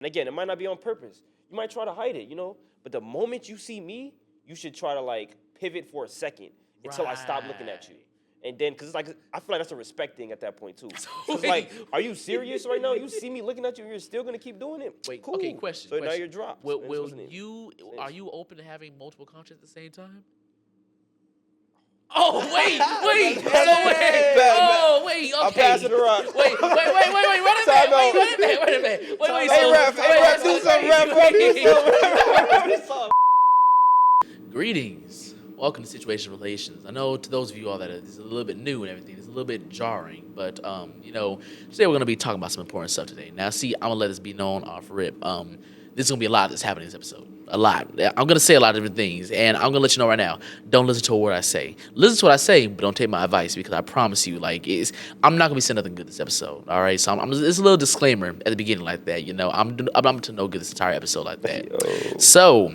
And again, it might not be on purpose. You might try to hide it, But the moment you see me, you should try to like pivot for a second until I stop looking at you. And then, because it's like, I feel like that's a respect thing at that point, too. So it's like, are you serious right now? You see me looking at you, you're still going to keep doing it? Wait, cool. okay, question. So now you're dropped. Are you open to having multiple contracts at the same time? Oh, wait. Okay. I'll pass it around. Wait a minute. Wait. Hey, ref, do something, Greetings. Welcome to Situation Relations. I know to those of you all that is a little bit new and everything, it's a little bit jarring, but today we're going to be talking about some important stuff today. Now, see, I'm going to let this be known off rip. There's going to be a lot that's happening in this episode. A lot. I'm going to say a lot of different things, and I'm going to let you know right now, don't listen to a word I say. Listen to what I say, but don't take my advice, because I promise you, I'm not going to be saying nothing good this episode, all right? So it's a little disclaimer at the beginning like that, I'm to no good this entire episode like that. Yo. So...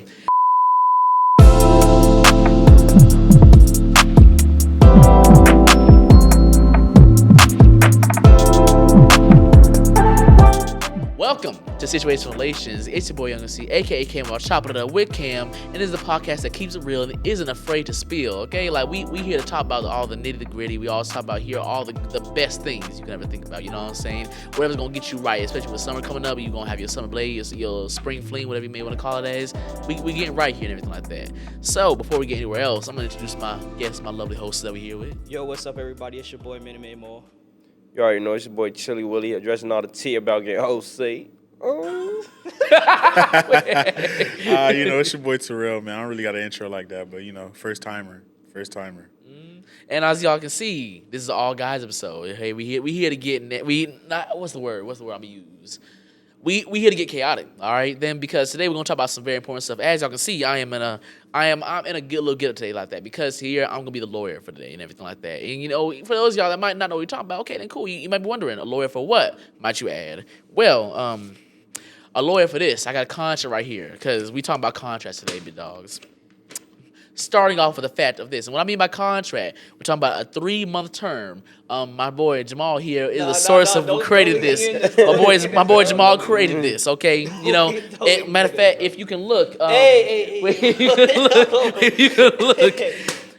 Welcome to Situation Relations. It's your boy Young C, aka Cam. I'll chop it up with Cam, and this is a podcast that keeps it real and isn't afraid to spill. Okay, like we here to talk about all the nitty gritty. We always talk about here all the best things you can ever think about. You know what I'm saying? Whatever's gonna get you right, especially with summer coming up. You're gonna have your summer blade, your spring fling, whatever you may want to call it as. We getting right here and everything like that. So before we get anywhere else, I'm gonna introduce my guests, my lovely hosts that we're here with. Yo, what's up, everybody? It's your boy Minnie Moore. You already know it's your boy Chili Willie addressing all the tea about getting hosted. Oh. It's your boy Terrell, man. I don't really got an intro like that, but first timer. And as y'all can see, this is an all guys episode. Hey, we here to get what's the word I'm gonna use? We here to get chaotic, all right? Then because today we're gonna talk about some very important stuff. As y'all can see, I'm in a good little get up today like that, because here I'm gonna be the lawyer for today and everything like that. And for those of y'all that might not know what you're talking about, okay, then cool. You might be wondering, a lawyer for what? Might you add? Well, a lawyer for this. I got a contract right here, because we talking about contracts today, big dogs. Starting off with the fact of this, and what I mean by contract, we're talking about a 3-month term. My boy Jamal here is the source of who created this. My boy Jamal created this. Okay, matter of fact, if you can look, if you can look,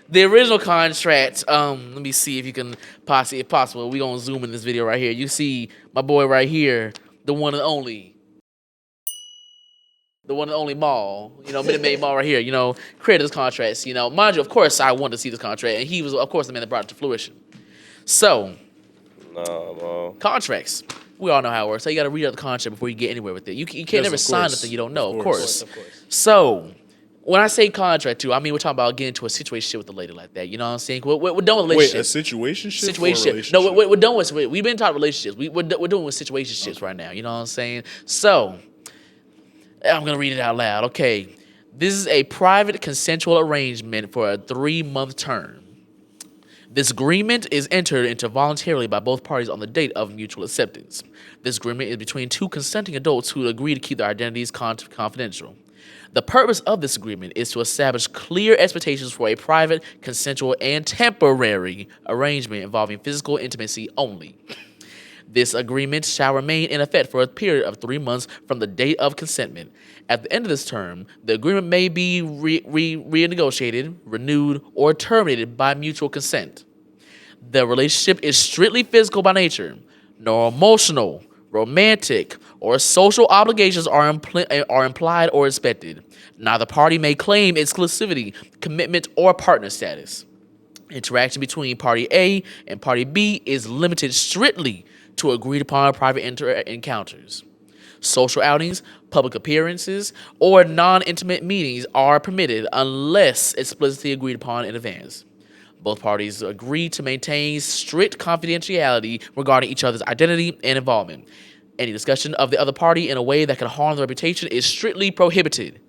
the original contract. Let me see if you can possibly, if possible, we gonna zoom in this video right here. You see my boy right here, the one and only. The one and only Mall, Minute Maid Mall right here, created this contract. Mind you, of course, I wanted to see this contract, and he was, of course, the man that brought it to fruition. So, contracts, we all know how it works. So you got to read out the contract before you get anywhere with it. You can't never sign something you don't know, of course. So, when I say contract, too, I mean we're talking about getting into a situation with a lady like that. You know what I'm saying? We're done with relationships. Wait, a situationship? Situationship. No, we're done with. We've been talking relationships. We're doing with situationships right now. You know what I'm saying? So. I'm going to read it out loud. Okay. This is a private consensual arrangement for a 3-month term. This agreement is entered into voluntarily by both parties on the date of mutual acceptance. This agreement is between two consenting adults who agree to keep their identities confidential. The purpose of this agreement is to establish clear expectations for a private, consensual, and temporary arrangement involving physical intimacy only. This agreement shall remain in effect for a period of 3 months from the date of consentment. At the end of this term, the agreement may be renegotiated, renewed, or terminated by mutual consent. The relationship is strictly physical by nature. No emotional, romantic, or social obligations are implied or expected. Neither party may claim exclusivity, commitment, or partner status. Interaction between Party A and Party B is limited strictly to agreed upon private encounters. Social outings, public appearances, or non-intimate meetings are permitted unless explicitly agreed upon in advance. Both parties agree to maintain strict confidentiality regarding each other's identity and involvement. Any discussion of the other party in a way that can harm the reputation is strictly prohibited.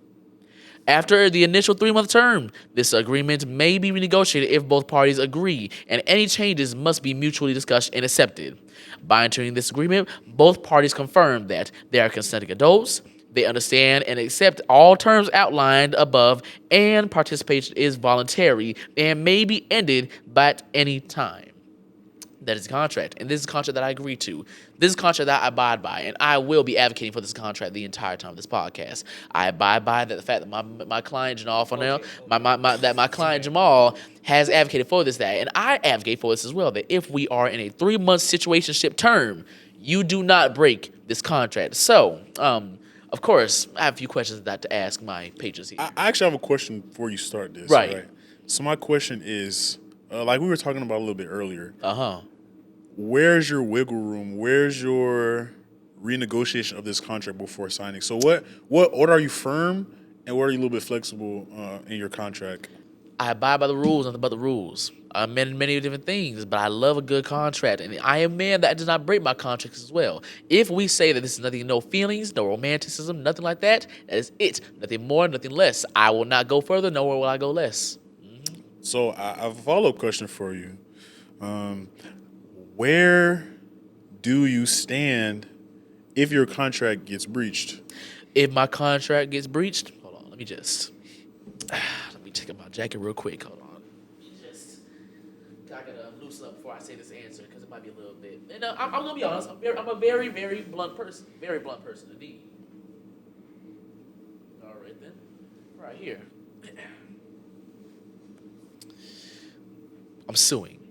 After the initial 3-month term, this agreement may be renegotiated if both parties agree, and any changes must be mutually discussed and accepted. By entering this agreement, both parties confirm that they are consenting adults, they understand and accept all terms outlined above, and participation is voluntary and may be ended at any time. That is a contract, and this is a contract that I agree to. This is a contract that I abide by, and I will be advocating for this contract the entire time of this podcast. I abide by the fact that my client Jamal my client Jamal has advocated for this, that, and I advocate for this as well. That if we are in a 3-month situationship term, you do not break this contract. So, of course, I have a few questions to ask my patrons here. I actually have a question before you start this. Right. So my question is, like we were talking about a little bit earlier. Uh-huh. Where's your wiggle room? Where's your renegotiation of this contract before signing? So what are you firm and what are you a little bit flexible in your contract? I abide by the rules, nothing but the rules. I many different things, but I love a good contract, and I am a man that does not break my contracts as well. If we say that this is nothing, no feelings, no romanticism, nothing like that, that is it. Nothing more, nothing less. I will not go further, nor will I go less. So I have a follow-up question for you. Where do you stand if your contract gets breached? If my contract gets breached, hold on, let me take up my jacket real quick. Hold on. I gotta loosen up before I say this answer because it might be a little bit. And I'm gonna be honest. I'm a very, very blunt person. Very blunt person indeed. All right then. Right here. I'm suing.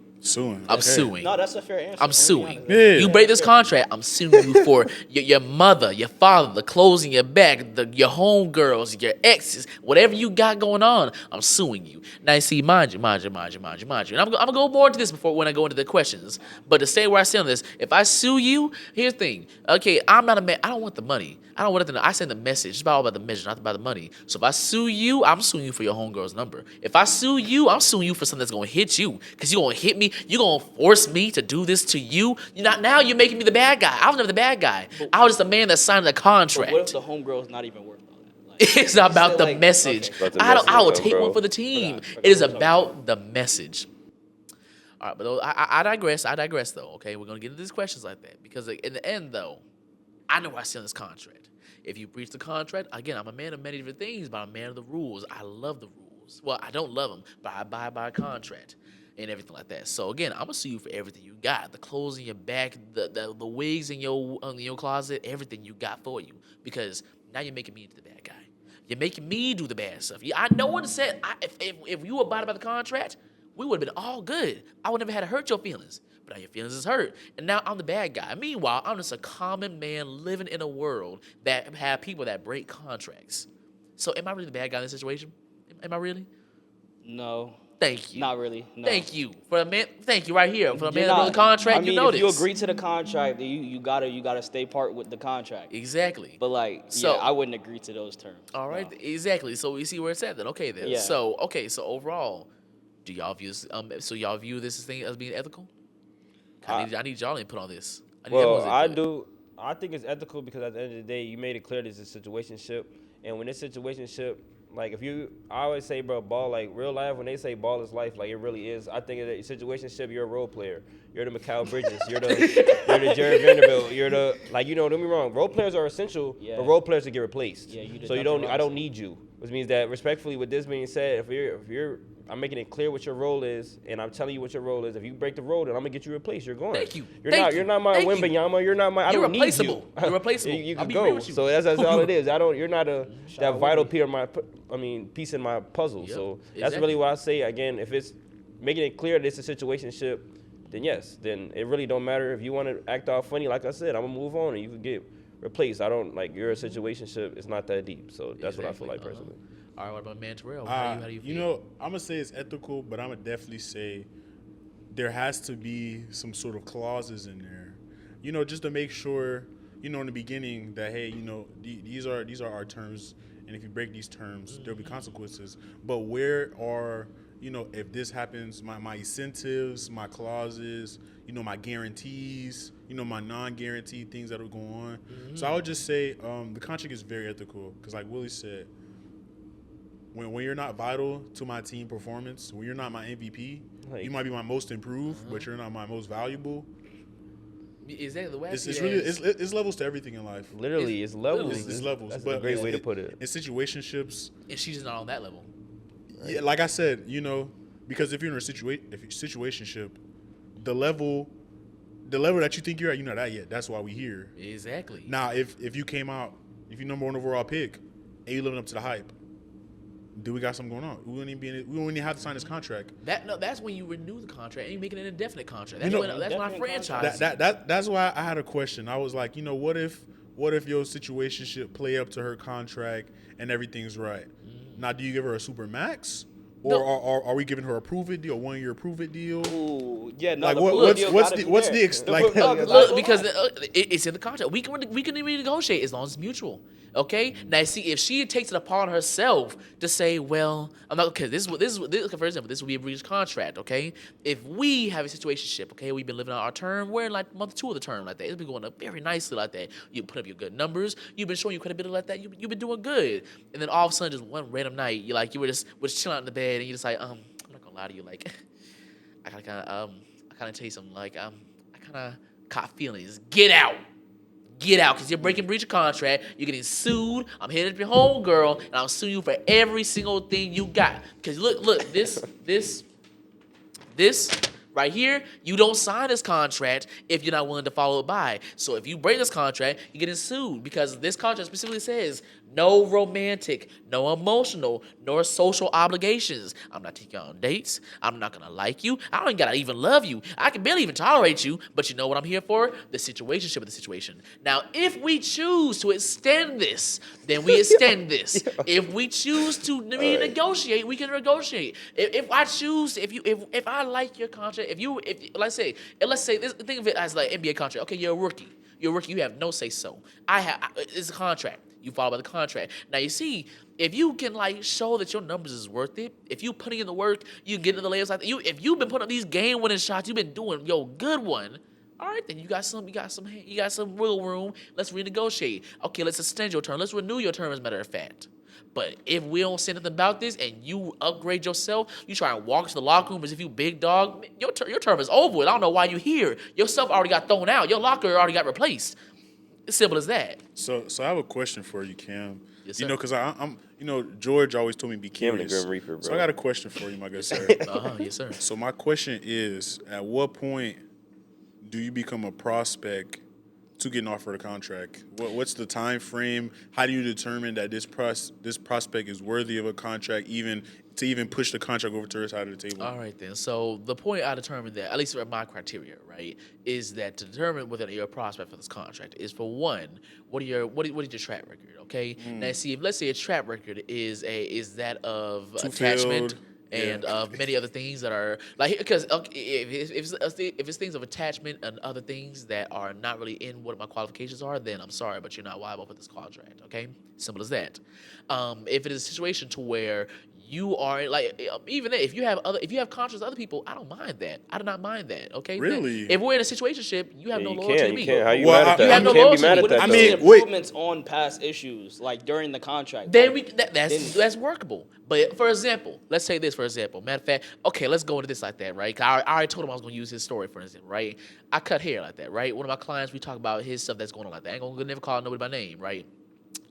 I'm suing. No, that's a fair answer. I'm suing. Yeah. You break this contract, I'm suing you for your mother, your father, the clothes in your back, your homegirls, your exes, whatever you got going on, I'm suing you. Now, see, mind you. And I'm gonna go more into this when I go into the questions. But to stay where I stand on this, if I sue you, here's the thing. Okay, I'm not a man. I don't want the money. I don't want nothing. I send the message. It's all about the message, not about the money. So if I sue you, I'm suing you for your homegirl's number. If I sue you, I'm suing you for something that's gonna hit you. Because you're gonna hit me. You're gonna force me to do this to you. Now you're making me the bad guy. I was never the bad guy. I was just the man that signed the contract. But what if the homegirl's not even worth all that? Like, It's not about the message. Okay. I will take one for the team. It is about the message. All right, but I digress, though, okay? We're going to get into these questions like that. Because in the end, though, I know where I stand on this contract. If you breach the contract, again, I'm a man of many different things, but I'm a man of the rules. I love the rules. Well, I don't love them, but I abide by a contract and everything like that. So, again, I'm going to sue you for everything you got. The clothes in your back, the wigs in your closet, everything you got for you. Because now you're making me into the bad guy. You're making me do the bad stuff. I know what it said. If you abided by the contract, we would have been all good. I would never had to hurt your feelings. But now your feelings is hurt. And now I'm the bad guy. Meanwhile, I'm just a common man living in a world that have people that break contracts. So am I really the bad guy in this situation? Am I really? No. Thank you. Not really. No. Thank you. For a man, thank you right here. For a man You're that not- wrote the contract, I mean, you know if this. you agree to the contract, then you gotta stay part with the contract. Exactly. But So- I wouldn't agree to those terms. All right, No. exactly. So we see where it's at then. Okay then. Yeah. So overall, do y'all view this, y'all view this thing as being ethical? I need y'all input on this. Well, I do. I think it's ethical because at the end of the day, you made it clear this is a situationship, and when this situationship, like I always say, bro, ball, like real life. When they say ball is life, like it really is. I think in a situationship, you're a role player. You're the Mikal Bridges. You're the Jared Vanderbilt. You're the don't get me wrong. Role players are essential, Yeah. but role players to get replaced. Yeah, you did so you nothing don't. wrong. I don't need you. Which means that respectfully, with this being said, if you're I'm making it clear what your role is, and I'm telling you what your role is. If you break the role, then I'm gonna get you replaced. You're going. Thank you. You're not my Thank you. Wembenyama. You're not my. I You're don't replaceable. need you. You're replaceable. You I'll can be real go. with you. So that's all it is. You're not that vital Wemby. piece of piece in my puzzle. Yep, So that's exactly. really what I say. Again, if it's making it clear that it's a situationship, then yes. Then it really don't matter if you want to act all funny. Like I said, I'm gonna move on, and you can get replaced. I don't like you're a situationship. It's not that deep. So that's what I feel like personally. All right, what about man Terrell? How do you feel? You know, I'm gonna say it's ethical, but I'm gonna definitely say there has to be some sort of clauses in there, you know, just to make sure, you know, in the beginning that hey, you know, these are our terms, and if you break these terms, there'll be consequences. But where are, you know, if this happens, my incentives, my clauses, you know, my guarantees, you know, my non-guaranteed things that will go on. So I would just say the contract is very ethical because, like Willie said. When you're not vital to my team performance, when you're not my MVP, you might be my most improved, but you're not my most valuable. Exactly the way It's levels to everything in life. Literally, it's levels. It's levels. That's but a great way to put it. In situationships, and she's just not on that level. yeah, like I said, you know, because if you're in a situationship, the level the level that you think you're at, you're not at yet. That's why we here. Exactly. Now, if you came out, if you number 1 overall pick, and you living up to the hype, do we got something going on? We wouldn't even have to sign this contract. That's when you renew the contract and you make it an indefinite contract. That's You when I franchise. That's why I had a question. I was like, what if your situationship play up to her contract and everything's right? Now, do you give her a super max? Or are we giving her a prove it deal, 1 year prove it deal? Ooh, yeah, no. Like Because it's in the contract. We can renegotiate as long as it's mutual. Okay. Now, see, if she takes it upon herself to say, "Well, I'm not," okay. This for example, this will be a breach contract. Okay. If we have a situationship, okay, we've been living out our term. We're in like month 2 of the term like that. It's been going up very nicely like that. You put up your good numbers. You've been showing your credibility like that. You've been doing good. And then all of a sudden, just one random night, you were just chilling out in the bed, and you just like, I'm not gonna lie to you, like, I kind of tell you something, like, I kind of caught feelings. Get out, because you're breaking breach of contract. You're getting sued. I'm hitting up your home girl, and I'll sue you for every single thing you got. Because look, this right here, you don't sign this contract if you're not willing to follow it by. So if you break this contract, you're getting sued because this contract specifically says no romantic, no emotional, nor social obligations. I'm not taking you on dates. I'm not gonna like you. I don't gotta even love you. I can barely even tolerate you. But you know what I'm here for? The situationship of the situation. Now, if we choose to extend this, then we extend this. If we choose to renegotiate, we can negotiate. If I like your contract, let's say this, think of it as like NBA contract. Okay, you're a rookie. You have no say so. It's a contract. You follow by the contract. Now you see, if you can like show that your numbers is worth it, if you putting in the work, you get into the layers like that. If you've been putting up these game-winning shots, you've been doing your good one. All right, then you got some wiggle room. Let's renegotiate. Okay, let's extend your term. Let's renew your term. As a matter of fact. But if we don't say nothing about this and you upgrade yourself, you try and walk to the locker room as if you big dog, your term is over with. I don't know why you here. Your stuff already got thrown out. Your locker already got replaced. It's simple as that. So I have a question for you, Cam. Yes, sir. Because I'm George always told me be Cam the curious. Grim Reaper, bro. So I got a question for you, my good sir. Yes, sir. So my question is, at what point do you become a prospect to getting offered a contract? What's the time frame? How do you determine that this prospect is worthy of a contract, even push the contract over to her side of the table? All right, then. So the point I determined that, at least my criteria, right, is that to determine whether you're a prospect for this contract is, for one, what is your track record? Okay. Now, see, if let's say a track record is that of attachment. And many other things that are like, because if it's things of attachment and other things that are not really in what my qualifications are, then I'm sorry, but you're not liable for this contract. Okay, simple as that. If it is a situation to where you are like, even if you have contracts with other people, I don't mind that. I do not mind that. Okay, really. If we're in a situationship, you have no you loyalty to me. How you Well, mad at that? you have no can't loyalty be mad to at me. that. I though. mean, improvements on past issues, like during the contract. Then like, that's workable. But for example, let's say this for example. Matter of fact, okay, let's go into this like that, right? 'Cause I already told him I was gonna use his story for instance, right? I cut hair like that, right? One of my clients, we talk about his stuff that's going on like that. I ain't gonna never call nobody by name, right?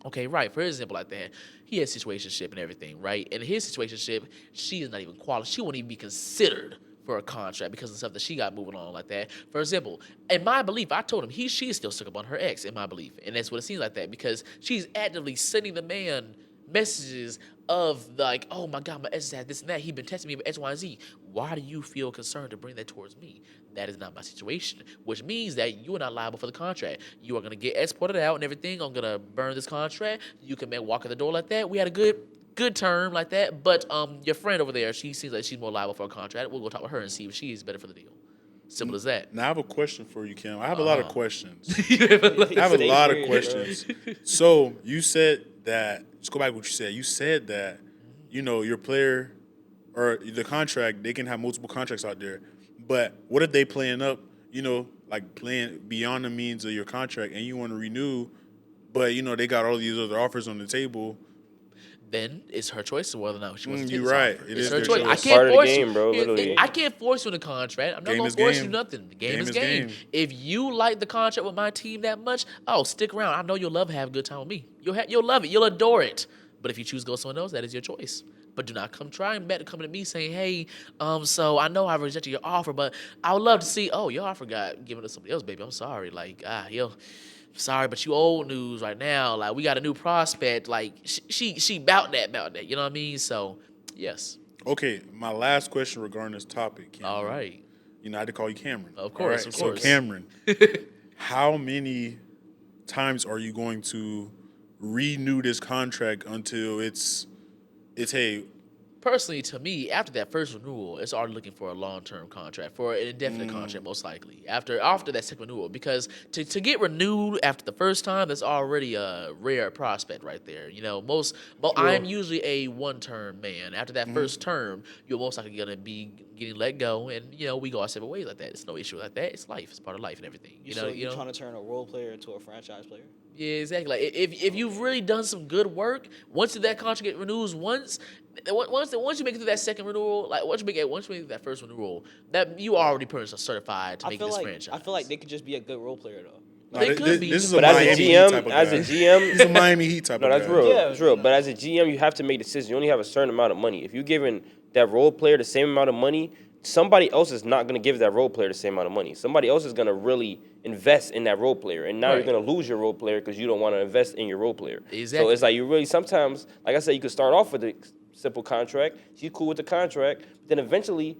Okay, right. For example, like that, he has situationship and everything, right? And his situationship, she is not even qualified. She won't even be considered for a contract because of the stuff that she got moving on like that. For example, in my belief, I told him she is still stuck up on her ex, in my belief. And that's what it seems like that because she's actively sending the man messages of like, oh my God, my ex had this and that. He been texting me about X, Y, and Z. Why do you feel concerned to bring that towards me? That is not my situation, which means that you are not liable for the contract. You are going to get exported out and everything. I'm going to burn this contract. You can walk in the door like that. We had a good term like that. But your friend over there, she seems like she's more liable for a contract. We'll go talk with her and see if she is better for the deal. Simple as that. Now I have a question for you, Cam. I have a lot of questions. I have a lot of questions. So you said that, let's go back to what you said. You said that, your player or the contract, they can have multiple contracts out there. But what if they playing up, like playing beyond the means of your contract and you want to renew, but, they got all these other offers on the table? Then it's her choice to whether or not she wants to take You're this right. offer. It It's is her their choice. choice. I It's can't part of the force game, you, bro, literally. I can't force you in the contract. I'm not going to force you nothing. The game is game. If you like the contract with my team that much, stick around. I know you'll love having a good time with me. You'll love it. You'll adore it. But if you choose to go with someone else, that is your choice. But do not come trying back to coming to me saying, hey, so I know I rejected your offer, but I would love to see, oh, your offer got given to somebody else, baby. I'm sorry. Like, sorry, but you old news right now. Like, we got a new prospect. Like, she bout that. You know what I mean? So, yes. Okay, my last question regarding this topic, Cameron. All right. You know, I had to call you Cameron. Of course, All right? of course. So, Cameron, how many times are you going to renew this contract until it's hey, Personally, to me, after that first renewal, it's already looking for a long-term contract, for an indefinite contract, most likely. After that second renewal, because to get renewed after the first time, that's already a rare prospect right there. You know, I'm usually a one-term man. After that first term, you're most likely gonna be getting let go, and you know we go our separate ways like that. It's no issue like that. It's life. It's part of life and everything. You're trying to turn a role player into a franchise player. Yeah, exactly. Like if you've really done some good work, once that contract renews once you make it through that second renewal, like once you make it through that first renewal, that you already pretty much certified to make this franchise. I feel like they could just be a good role player though. They could be. This is a But Miami as a Heat GM, type of as guy. a GM, He's a Miami Heat type no, of that's guy. real. Yeah. That's real. But as a GM, you have to make decisions. You only have a certain amount of money. If you're giving that role player the same amount of money, somebody else is not going to give that role player the same amount of money. Somebody else is going to really invest in that role player. And now you're going to lose your role player because you don't want to invest in your role player. Exactly. So it's like you really sometimes, like I said, you could start off with a simple contract. She's cool with the contract. But then eventually,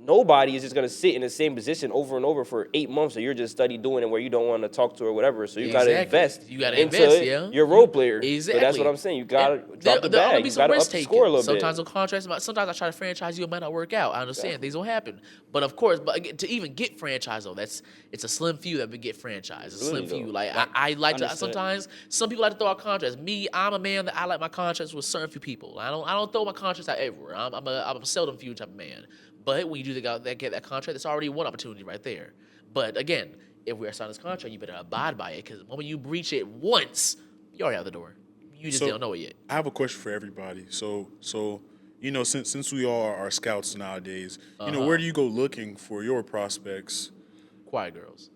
nobody is just going to sit in the same position over and over for 8 months, or you're just study doing it where you don't want to talk to her or whatever. So you got to invest. You gotta into invest, your role player. Exactly. So that's what I'm saying. You got to drop the There'll bag. be You some got to up risk the taking. score a little Sometimes bit. on contracts, sometimes I try to franchise you, it might not work out. I understand things will happen, but of course, to even get franchised though, it's a slim few that would get franchised. It's a slim Really, few. though. Like I like to Understood. sometimes some people like to throw out contracts. Me, I'm a man that I like my contracts with certain few people. I don't throw my contracts out everywhere. I'm a seldom few type of man. But when you do get that contract, it's already one opportunity right there. But again, if we are signing this contract, you better abide by it, because the moment you breach it once, you're already out the door. You just don't know it yet. I have a question for everybody. So you know, since we all are scouts nowadays, you know, where do you go looking for your prospects? Quiet girls.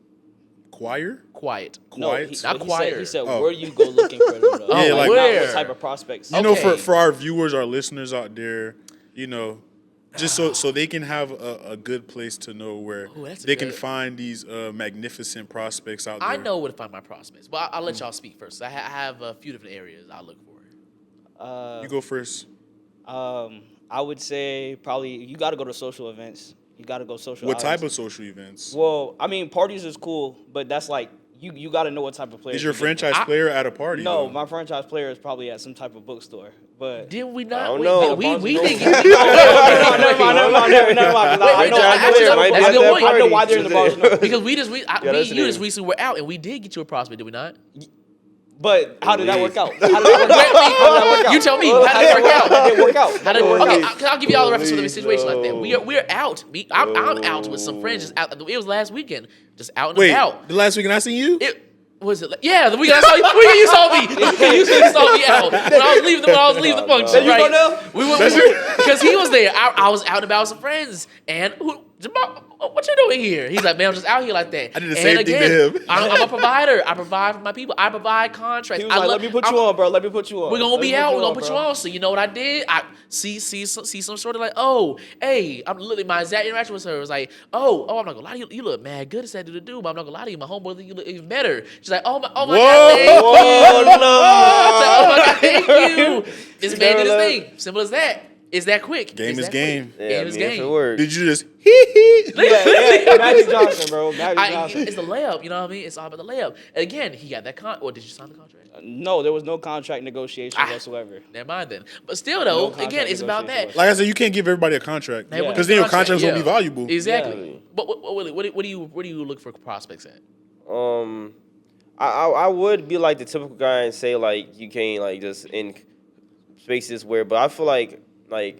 Choir? Quiet. No, Quiet? Not choir. He said, Oh. where do you go looking for them though? Yeah, like- Not where? what type of prospects. You know, Okay. for our viewers, our listeners out there, you know, just so they can have a good place to know where Ooh, that's a they can good- find these magnificent prospects out there. I know where to find my prospects, but I'll let y'all speak first. I have a few different areas I look for. You go first. I would say probably you got to go to social events. You got to go social. What type outings. of social events? Well, I mean, parties is cool, but that's like you got to know what type of player. Is your you're getting. franchise player at a party? No, though? my franchise player is probably at some type of bookstore. But Did we not? don't know. We Barnes and didn't Noble. get. never mind. 'cause I know Franchise player might be that's at a good that point. I know party. why they're in the Barnes and Noble. Because me that's and you the just name. recently were out, and we did get you a prospect, did we not? But how did that work out? How did that work out? You tell me. How did it work out? How did it work out? How did it work Okay, out? I'll give you all the reference to the Please, situation like that. no. We're out. I'm out with some friends. Just out. It was last weekend. Just out and Wait, about. the last weekend I seen you? Was it? Yeah, the weekend I saw you. The weekend you saw me. The weekend you saw me out when I was leaving the function. There you right? go now? We went because he was there. I was out and about with some friends, and Jamal, what you doing here? He's like, man, I'm just out here like that. I did the And same thing to him. I'm a provider. I provide for my people. I provide contracts. He was like, let me put you on, bro. Let me put you on. We're gonna Let be me out. We're gonna put bro. you on. So you know what I did? I see some sort of like, oh, hey, I'm literally my exact interaction with her was like, oh, I'm not gonna lie to you. You look mad good as that dude to do, but I'm not gonna lie to you. My homeboy, you look even better. She's like, oh my God, thank you. I said, oh my God, thank you. This man did his thing. Simple as that. It's that quick. Game It's is that game. quick. Yeah, Game is if it game. works. Did you just hee? Yeah, Magic Johnson, bro. Magic Johnson. It's the layup, you know what I mean? It's all about the layup. And again, he got that or did you sign the contract? No, there was no contract negotiation whatsoever. Never mind then. But still though, contract again, it's about negotiation that. Like I said, you can't give everybody a contract Man, because then your contracts won't be yeah. valuable. Exactly. Yeah. But what do you look for prospects at? I would be like the typical guy and say like you can't like just in spaces where, but I feel like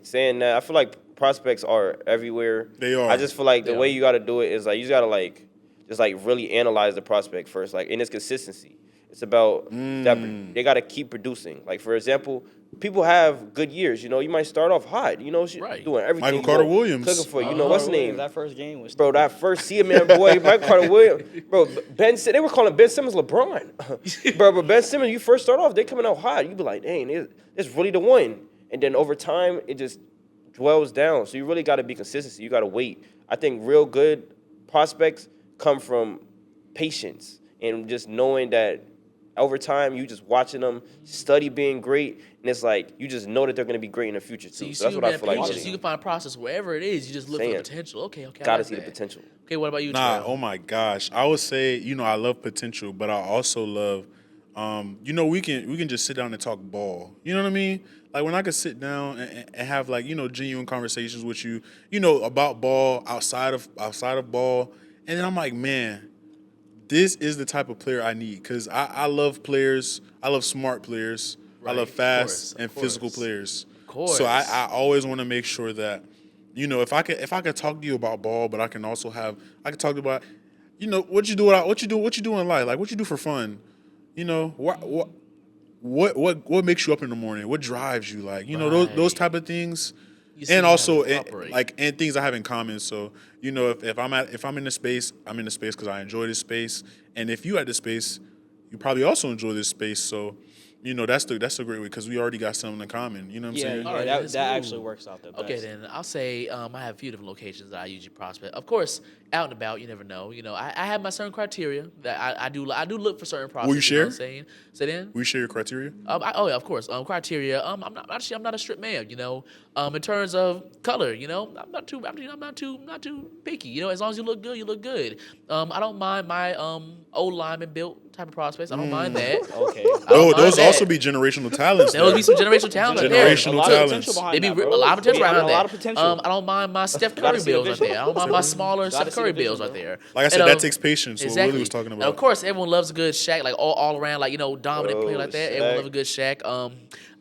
saying that I feel like prospects are everywhere. They are. I just feel like the They way are. you got to do it is like you just got to just really analyze the prospect first, like in its consistency. It's about that they got to keep producing. Like for example, people have good years. You know, you might start off hot. You know, Right. doing everything. Michael you Carter know, Williams. cooking for what's his name? That first game was Bro, that first man boy, Michael Carter Williams. Bro, they were calling Ben Simmons LeBron. Bro, but Ben Simmons, you first start off, they coming out hot. You be like, dang, it's really the one. and then over time it just dwells down. So you really got to be consistent. You got to wait. I think real good prospects come from patience and just knowing that over time you just watching them study being great, and it's like you just know that they're going to be great in the future too. So you So see that's what I feel like. patience, you can find a process wherever it is. You just look for the Saying. potential. Okay, I Gotta like see the that. potential. Okay, what about you, Nah, Terrell? oh my gosh. I would say, I love potential, but I also love, we can just sit down and talk ball. You know what I mean? Like when I could sit down and have like, genuine conversations with you, about ball outside of ball. And then I'm like, man, this is the type of player I need because I love players. I love smart players. I Right, love of fast course, and of physical course. players. Of course. So I always want to make sure that, if I could talk to you about ball, but I can also I can talk about, what you do in life, like what you do for fun, what makes you up in the morning, what drives you, like those Right. type of things, You see and how also they operate. and things I have in common. So if I'm in the space, I'm in the space because I enjoy this space, and if you at the space, you probably also enjoy this space. So that's the great way because we already got something in common. You know what I'm Yeah, saying? yeah, All right, that that's that actually smooth. works out the best. Okay, then I'll say I have a few different locations that I usually prospect. Of course, out and about, you never know. I have my certain criteria that I do look for certain prospects. Will you You know share? what I'm saying? Say then. We share your criteria. Oh yeah, of course. Criteria. I'm not a strict man. In terms of color, I'm not too picky. As long as you look good, you look good. I don't mind my old lineman built type of prospects. I don't mind that. Okay. I don't mind Those that. also be generational talents. There will there. be some generational talent out there. Generational a lot of talents. potential They behind be that, bro. a lot of potential Yeah, around a that. lot of potential. I don't mind my Steph Gotta Curry see the builds right vision. there. I don't mind my smaller Gotta Steph see the Curry vision, builds right bro. there. Like I said, And, that takes patience. What Exactly. Willie was talking And about. of course, everyone loves a good Shaq, like all around, like dominant player Oh, like that. Everyone Shaq. love a good Shaq.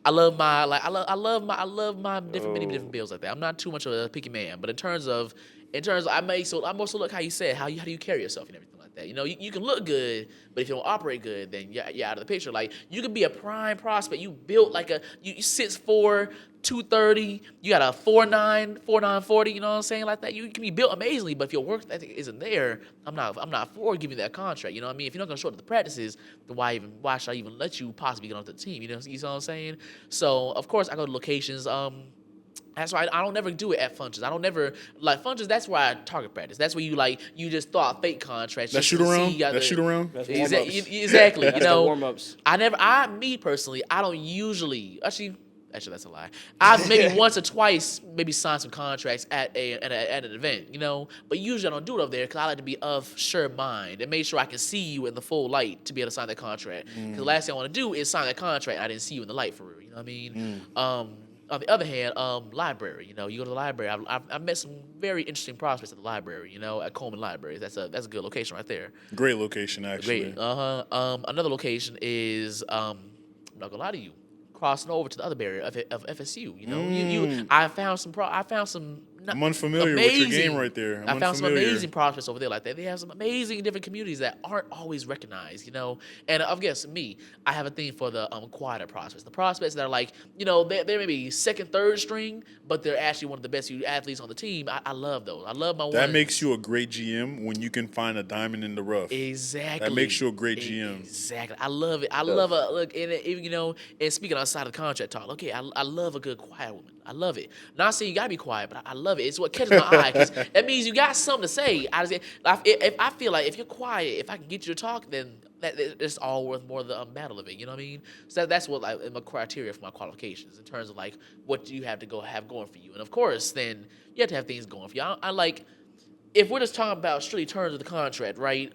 I love my I love my many different builds like that. I'm not too much of a picky man, but in terms of I'm also look how you said how do you carry yourself and everything like that. You can look good, but if you don't operate good, then you're out of the picture. Like you could be a prime prospect. You built like you 6'4", 230. You got a 4'9", 40. You know what I'm saying? Like that. You can be built amazingly, but if your work ethic isn't there, I'm not for giving you that contract. You know what I mean? If you're not gonna show up to the practices, then why should I even let you possibly get onto the team? You know what I'm saying? So of course I go to locations. That's why I don't never do it at functions. I don't never like functions. That's where I target practice. That's where you just throw out fake contracts. That just shoot to around. see how That the- shoot around. That's Exactly. warm-ups. Exactly. That's the warm-ups. Me personally, I don't usually actually that's a lie. I've maybe once or twice maybe signed some contracts at an event, but usually I don't do it over there because I like to be of sure mind and make sure I can see you in the full light to be able to sign that contract. Because the last thing I want to do is sign that contract and I didn't see you in the light for real. You know what I mean? On the other hand, library. You go to the library. I've met some very interesting prospects at the library. At Coleman Library. That's a good location right there. Great location, actually. Great. Another location is I'm not gonna lie to you, crossing over to the other barrier of FSU. I found some. I'm unfamiliar with your game right there. I found some amazing prospects over there like that. They have some amazing different communities that aren't always recognized, And I guess me, I have a thing for the quieter prospects. The prospects that are like, they're maybe second, third string, but they're actually one of the best athletes on the team. I love those. I love my ones. That makes you a great GM when you can find a diamond in the rough. Exactly. That makes you a great GM. Exactly. I love it. I love a look, and speaking outside of the contract talk. Okay, I love a good quiet woman. I love it. Not saying you gotta be quiet, but I love it. It's what catches my eye because that means you got something to say. If I feel like if you're quiet, if I can get you to talk, then it's all worth more the battle of it. You know what I mean? So that's what my criteria for my qualifications in terms of like what do you have to have going for you, and of course then you have to have things going for you. I like if we're just talking about strictly terms of the contract, right?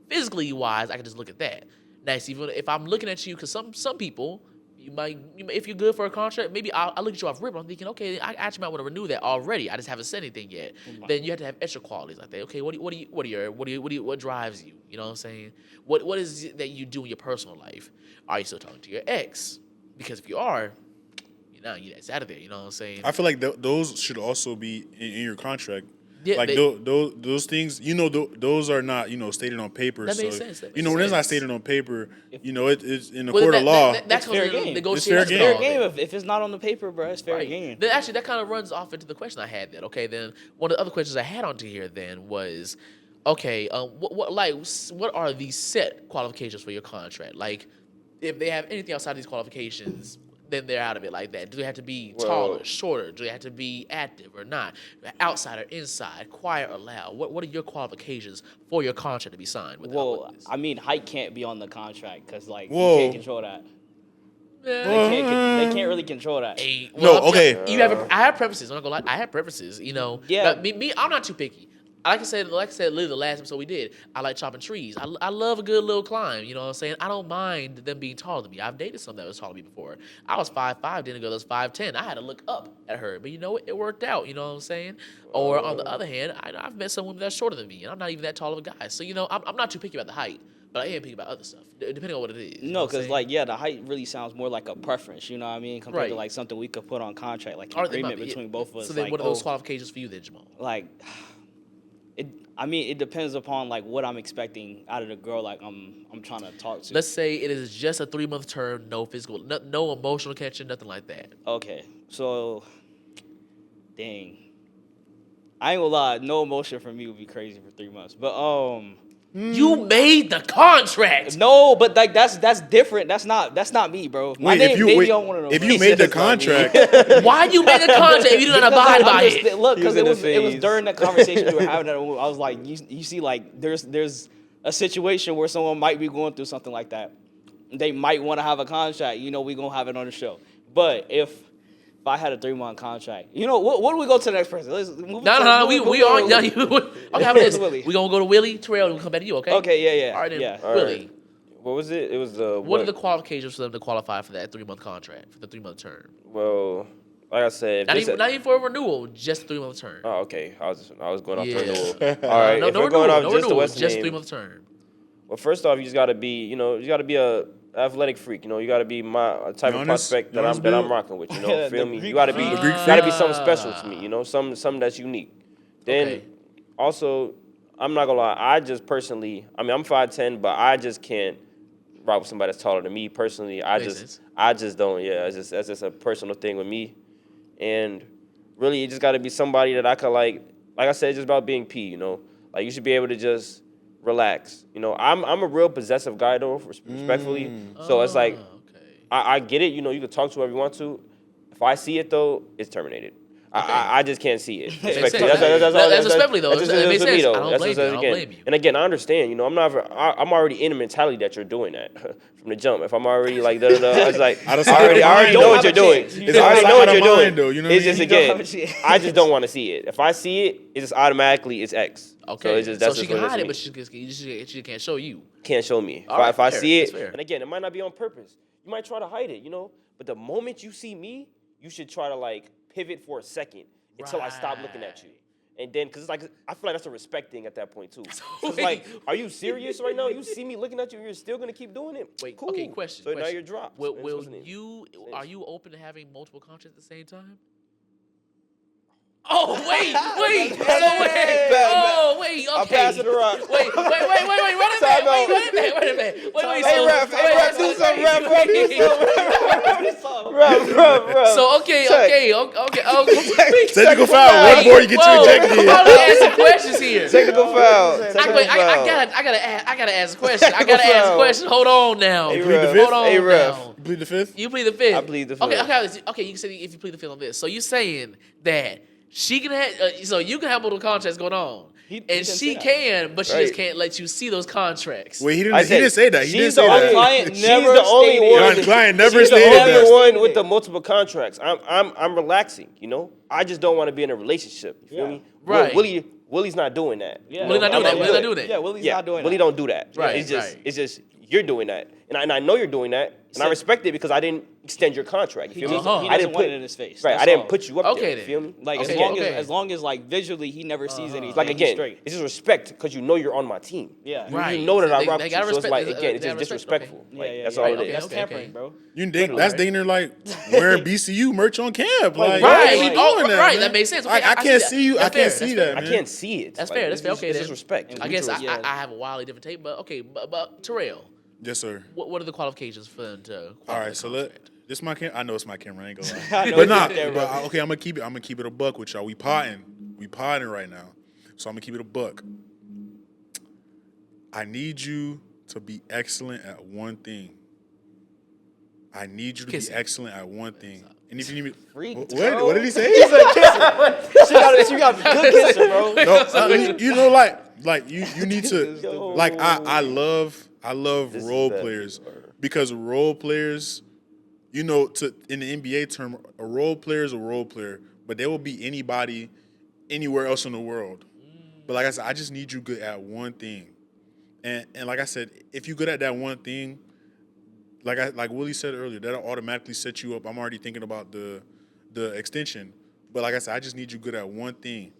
Physically wise, I can just look at that. Nice. Even if I'm looking at you, because some people. If you're good for a contract, maybe I'll look at you off rip. I'm thinking, okay, I actually might want to renew that already. I just haven't said anything yet. Then you have to have extra qualities like that. Okay, what drives you? You know what I'm saying? What is it that you do in your personal life? Are you still talking to your ex? Because if you are, that's out of there. You know what I'm saying? I feel like those should also be in your contract. Yeah, like those things, those are not stated on paper. That so makes sense. That when makes it's not sense. stated on paper, it's in the court of law. That's fair game. It's fair game. Fair game. If it's not on the paper, bro, it's fair Right. game. Then actually, that kind of runs off into the question I had then. Okay, then one of the other questions I had onto here then was, okay, what are the set qualifications for your contract? Like, if they have anything outside these qualifications, then they're out of it like that? Do they have to be Well- taller, shorter? Do they have to be active or not? Outside or inside? Quiet or loud? What are your qualifications for your contract to be signed with? Well, I mean, height can't be on the contract because like Whoa. you can't control that. They can't really control that. Hey, No, I'm- okay. I have preferences. I'm not gonna lie. I have preferences. You know. Yeah. But me, I'm not too picky. Like I said, literally the last episode we did, I like chopping trees. I love a good little climb. You know what I'm saying? I don't mind them being taller than me. I've dated someone that was taller than me before. I was 5'5", then a girl that was 5'10". I had to look up at her, but you know what? It worked out. You know what I'm saying? Or on the other hand, I've met some women that's shorter than me, and I'm not even that tall of a guy. So you know, I'm not too picky about the height, but I am picky about other stuff, depending on what it is. You know No, what I'm because saying? like the height really sounds more like a preference. You know what I mean? Compared to Right. like something we could put on contract, like Or an it might agreement be- between both of us. So then, like, what are those oh, qualifications for you, then, Jamal? like it depends upon like what I'm expecting out of the girl like I'm trying to talk to. Let's say it is just a 3-month term, no physical, no emotional connection, nothing like that. Okay, so dang, I ain't gonna lie, no emotion for me would be crazy for 3 months. But You made the contract. no, but like that's different. That's not me, bro. My name maybe on one of them. if you made the contract, Why you made the contract if you didn't abide by it? Look, He was because in it a was phase. during the conversation we were having. I was like, you see, like there's a situation where someone might be going through something like that. They might want to have a contract. You know, we gonna have it on the show. But if I had a 3-month contract, you know, what do we go to the next person? Let's move No, we are. yeah. Okay, how about this? Willie. We gonna go to Willie, Terrell, and we'll come back to you. Okay. Okay, yeah. All right, then, Yeah. All Willie. right. What was it? It was the What are the qualifications for them to qualify for that 3-month contract, for the 3-month term? Well, like I said, if Not this even, not even for a renewal, just 3-month term. Oh, okay. I was going off Yeah. the renewal. All right. No, if no we're renewal, going off no just the renewal, West just name, 3-month term. well, first off, you just gotta be, you gotta be a athletic freak. You know, you gotta be my type of Giannis- prospect that Giannis I'm build? rocking with. You know, Yeah, feel the me? Greek You gotta be, freak. gotta be something special to me. You know, something that's unique. Then, Okay. also, I'm not gonna lie. I just personally, I mean, I'm 5'10", but I just can't rock with somebody that's taller than me. Personally, Makes sense. I just don't. Yeah, that's just a personal thing with me. And really, it just got to be somebody that I could like I said, it's just about being P, you know? Like, you should be able to just relax. You know, I'm a real possessive guy, though, respectfully. So it's like, Okay. I get it. You know, you can talk to whoever you want to. If I see it, though, it's terminated. I just can't see it. Makes Respectfully. sense. That's respectfully, though. That's That just makes for me, sense. though. I don't That's blame just you. I don't again. blame you. And again, I understand. You know, I'm already in a mentality that you're doing that from the jump. If I'm already like, it's like Out of I sight, already out of mind, know though. what you're doing. It's I already know what out you're of doing. mind, though, you know what It's I just mean? You don't again, have a chance. I just don't want to see it. If I see it, it's just automatically it's X. Okay. So it's just that's so she just can what hide it it, but is. she can't show you. Can't show me. All right, If I fair. see That's it, fair. and again, it might not be on purpose. You might try to hide it, you know. But the moment you see me, you should try to like pivot for a second until I stop looking at you. And then, cause it's like I feel like that's a respect thing at that point too. So it's like, are you serious right now? You see me looking at you, you're still gonna keep doing it? Wait. Cool. Okay. Question. So now question. you're dropped. Will That's what's in. you? Are you open to having multiple contracts at the same time? Oh wait. Oh wait. Okay. I'm passing the rock. Wait. Run it back. Time out. Wait. Hey, ref, do something, ref, Ref. So okay. Technical foul. One more, you get you ejected. I'm about to ask some questions here. Technical foul. I gotta ask a question. I gotta ask a question. Hold on now. Hey, Plead the ref. fifth? Hold on Hey, ref. now. You plead the fifth? You plead the fifth. I plead the fifth. Okay. You said if you plead the fifth on this, so you're saying that she can have, so you can have multiple contracts going on, He and can she say that. can, but she just Right. can't let you see those contracts. Wait, he I didn't said, say that. He she's didn't the say only that. client She's never the only stated- one. Your client never She's the stated only that. one with the multiple contracts. I'm relaxing. You know, I just don't want to be in a relationship. You feel Yeah. me? Right. Willie's not doing that. Yeah. Willie not doing that. I'm Willie not good. doing that. Yeah, Willie's Yeah, not doing Willie that. don't do that. Right, It's right. just you're doing that, and I know you're doing that, and I respect it because I didn't extend your contract. You He feel just, me? he I doesn't didn't want put it in his face. right. That's I didn't all. put you up Okay, there. then. You feel me? Like Okay, as long as like visually he never sees anything. Like he's again, straight. it's just respect because you know you're on my team. Yeah. Right. You know that I They rock with you. gotta So it's respect- like they again, it's gotta just respect, disrespectful. Yeah, Like yeah, that's yeah. all Right, it is. That's Okay, tampering, okay. bro. That's dating like wearing BCU merch on camp. Like, Right. why are we Oh, doing that, right. man? That makes sense. I Okay, I can't see see you. that. I That's can't fair, see that's that. I man. can't see it. That's Like, fair. That's fair. Okay, It's then. just respect. I guess Yeah. I have a wildly different take, but okay. But Terrell, Yes, sir. what are the qualifications for them to? All qualify right, so the contract? this my camera. I know it's my camera. I ain't gonna I lie. know But you nah. did that, But bro. okay, I'm gonna keep it a buck with y'all. We potting right now. So I'm gonna keep it a buck. I need you to be excellent at one thing. I need you to Kissing. be excellent at one thing. And if you need me, Freak, what? bro. What did he say? He said kissing. She got a good kisser, bro. No, you know, like you need to, Yo. like I love This is role bad, players bro. because role players, you know, in the NBA term, a role player is a role player, but there will be anybody anywhere else in the world. But like I said, I just need you good at one thing, and like I said, if you're good at that one thing, like Willie said earlier, that'll automatically set you up. I'm already thinking about the extension, but like I said, I just need you good at one thing,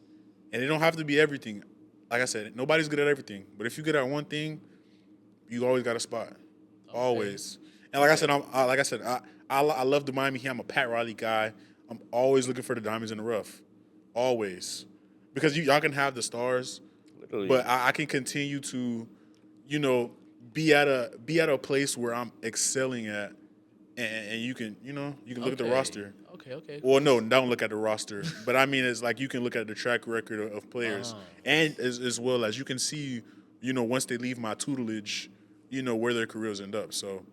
and it don't have to be everything. Like I said, nobody's good at everything, but if you're good at one thing, you always got a spot, always. And like I said, I love the Miami Heat. I'm a Pat Riley guy. I'm always looking for the diamonds in the rough, always, because y'all can have the stars, Literally. but I can continue to, you know, be at a place where I'm excelling at, and you can look at the roster. Okay. Well, no, don't look at the roster, but I mean it's like you can look at the track record of players, and as well as you can see, you know, once they leave my tutelage, you know where their careers end up. So,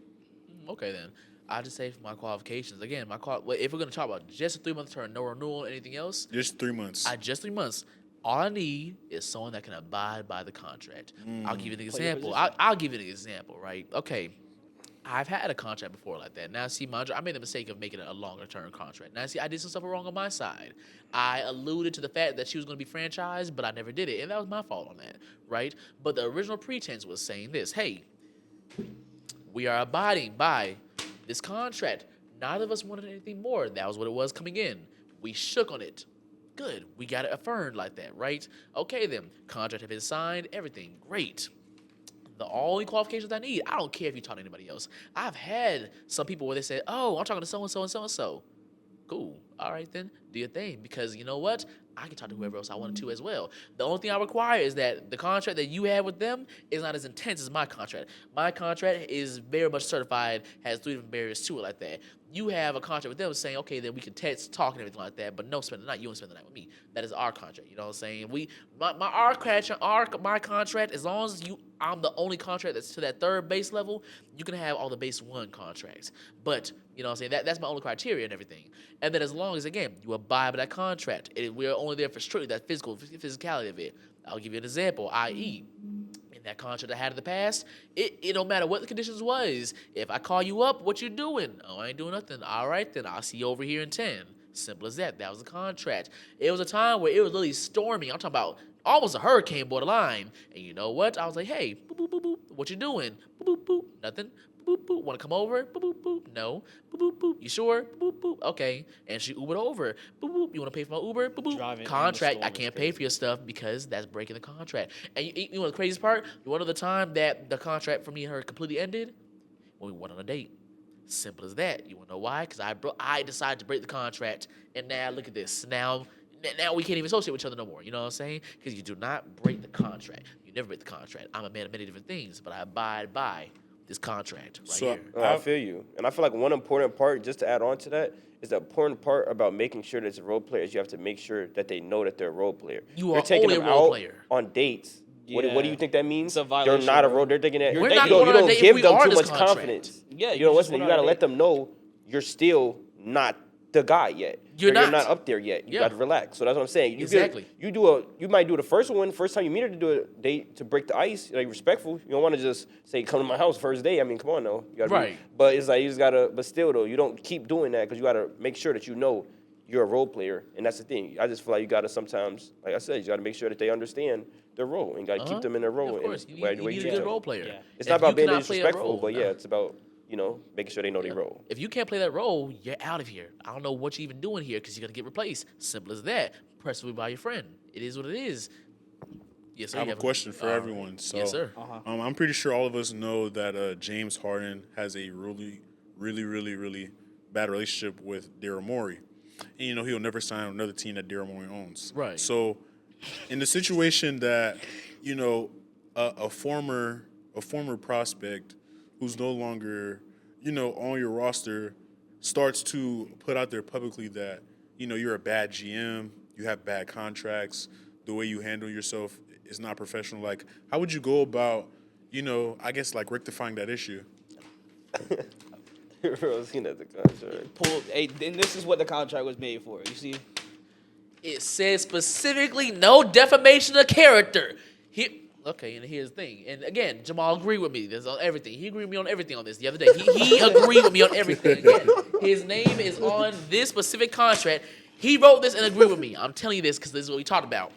Okay, then. I'll just say for my qualifications. Again, if we're going to talk about just a 3-month term, no renewal, anything else, just 3 months. just 3 months. All I need is someone that can abide by the contract. I'll give you an your example. position. I'll give you an example, right? Okay. I've had a contract before like that. Now, see, I made the mistake of making it a longer-term contract. Now, see, I did some stuff wrong on my side. I alluded to the fact that she was going to be franchised, but I never did it, and that was my fault on that, right? But the original pretense was saying this, hey, we are abiding by this contract. Neither of us wanted anything more. That was what it was coming in. We shook on it. Good. We got it affirmed like that, right? Okay, then. Contract has been signed. Everything. Great. The only qualifications I need, I don't care if you talk to anybody else. I've had some people where they say, oh, I'm talking to so-and-so and so-and-so. Cool. All right, then. Do your thing. Because you know what? I can talk to whoever else I wanted to as well. The only thing I require is that the contract that you have with them is not as intense as my contract. My contract is very much certified, has 3 different barriers to it like that. You have a contract with them saying, okay, then we can text, talk, and everything like that, but no spend the night. You won't spend the night with me. That is our contract. You know what I'm saying? My contract, as long as I'm the only contract that's to that third base level, you can have all the base 1 contracts. But, you know what I'm saying? That's my only criteria and everything. And then as long as, again, you abide by that contract, we're only there for strictly that physicality of it. I'll give you an example, i.e., in that contract I had in the past, it don't matter what the conditions was. If I call you up, what you doing? Oh, I ain't doing nothing. All right, then I'll see you over here in 10. Simple as that. That was the contract. It was a time where it was literally storming. I'm talking about almost a hurricane borderline. And you know what? I was like, hey, boop, boop, boop, boop. What you doing? Boop, boop, boop. Nothing. Boop, boop. Want to come over? Boop, boop, boop. No. Boop, boop, boop. You sure? Boop, boop, boop. Okay. And she Ubered over. Boop, boop. You want to pay for my Uber? Boop, boop. Driving in the Contract. storm I is can't pay crazy. for your stuff because that's breaking the contract. And you know the craziest part? You want to know the time that the contract for me and her completely ended? When we went on a date. Simple as that. You want to know why? Because I decided to break the contract, and now look at this. Now we can't even associate with each other no more. You know what I'm saying? Because you do not break the contract. You never break the contract. I'm a man of many different things, but I abide by this contract right here. No, I feel you. And I feel like one important part, just to add on to that, is the important part about making sure that it's a role player is you have to make sure that they know that they're a role player. You You're are taking only a them role out player. on dates. What do Yeah. you think that means? It's a violation, You're not a bro. role. They're thinking that We're you not don't, going on a date if give we them are too this much contract. confidence. Yeah, you you know just listen. You went on got to a let date. them know you're still not the guy yet. You're You're not. not up there yet. You Yeah. got to relax. So that's what I'm saying. Exactly. You might do the first one, first time you meet her to do a date to break the ice, like respectful. You don't want to just say, come to my house first day. I mean, come on, though. You gotta Right. But it's like, you just got to, but still, though, you don't keep doing that because you got to make sure that you know you're a role player. And that's the thing. I just feel like you got to sometimes, like I said, you got to make sure that they understand their role and got to keep them in their role. Of and course, you the way need a treat good them. role player. Yeah. It's If not about you being cannot play a disrespectful, role, but nah. yeah, it's about, making sure they know their role. If you can't play that role, you're out of here. I don't know what you're even doing here because you're going to get replaced. Simple as that. Preferably by your friend. It is what it is. Yes, sir. I have you a question for everyone. So, Yes, sir. I'm pretty sure all of us know that James Harden has a really, really, really, really bad relationship with Daryl Morey, and he'll never sign with another team that Daryl Morey owns. Right. So, in the situation that a former prospect who's no longer on your roster starts to put out there publicly that you're a bad GM, you have bad contracts, the way you handle yourself is not professional. Like, how would you go about, I guess, like rectifying that issue? Looking at the contract. Pull. Hey, and this is what the contract was made for. You see? It says specifically no defamation of character. Okay, and here's the thing. And again, Jamal agreed with me. This on everything. He agreed with me on everything on this the other day. He agreed with me on everything. Again, his name is on this specific contract. He wrote this and agreed with me. I'm telling you this because this is what we talked about.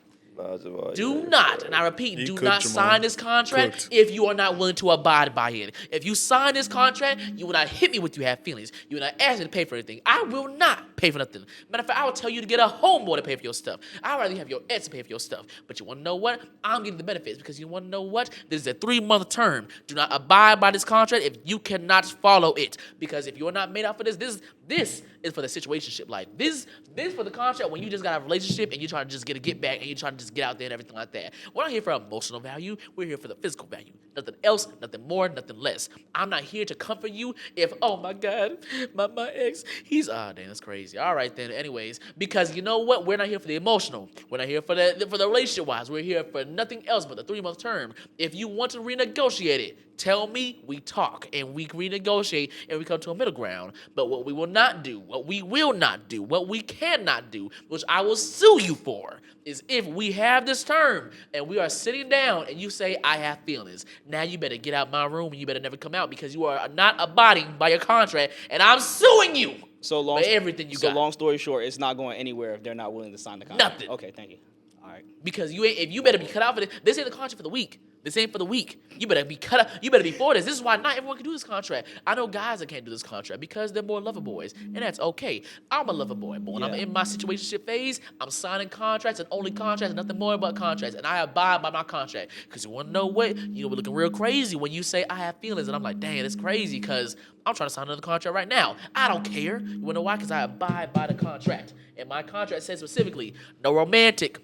Do not, and I repeat, do not sign this contract if you are not willing to abide by it. If you sign this contract, you will not hit me with you have feelings. You will not ask me to pay for anything. I will not pay for nothing. Matter of fact, I will tell you to get a homeboy to pay for your stuff. I'd rather have your ex to pay for your stuff. But you want to know what? I'm getting the benefits because you want to know what? This is a 3-month term. Do not abide by this contract if you cannot follow it. Because if you are not made out for this is for the situationship life. This for the contract when you just got a relationship and you try to just get back and you try to just get out there and everything like that. We're not here for emotional value. We're here for the physical value. Nothing else, nothing more, nothing less. I'm not here to comfort you if, oh my God, my ex, he's, dang, that's crazy. All right then, anyways, because you know what? We're not here for the emotional. We're not here for the relationship-wise. We're here for nothing else but the 3-month term. If you want to renegotiate it, tell me, we talk, and we renegotiate, and we come to a middle ground. But what we will not do, what we will not do, what we cannot do, which I will sue you for, is if we have this term, and we are sitting down, and you say, I have feelings. Now you better get out my room, and you better never come out, because you are not abiding by your contract, and I'm suing you for everything you got. So long story short, it's not going anywhere if they're not willing to sign the contract. Nothing. Okay, thank you. All right. Because you better be cut out for this. This ain't the contract for the week. This ain't for the week. You better be cut out. You better be for this. This is why not everyone can do this contract. I know guys that can't do this contract because they're more lover boys, and that's okay. I'm a lover boy, but when I'm in my situationship phase, I'm signing contracts and only contracts, nothing more but contracts, and I abide by my contract. Because you want to know what? We're looking real crazy when you say I have feelings, and I'm like, dang, it's crazy because I'm trying to sign another contract right now. I don't care. You want to know why? Because I abide by the contract, and my contract says specifically no romantic.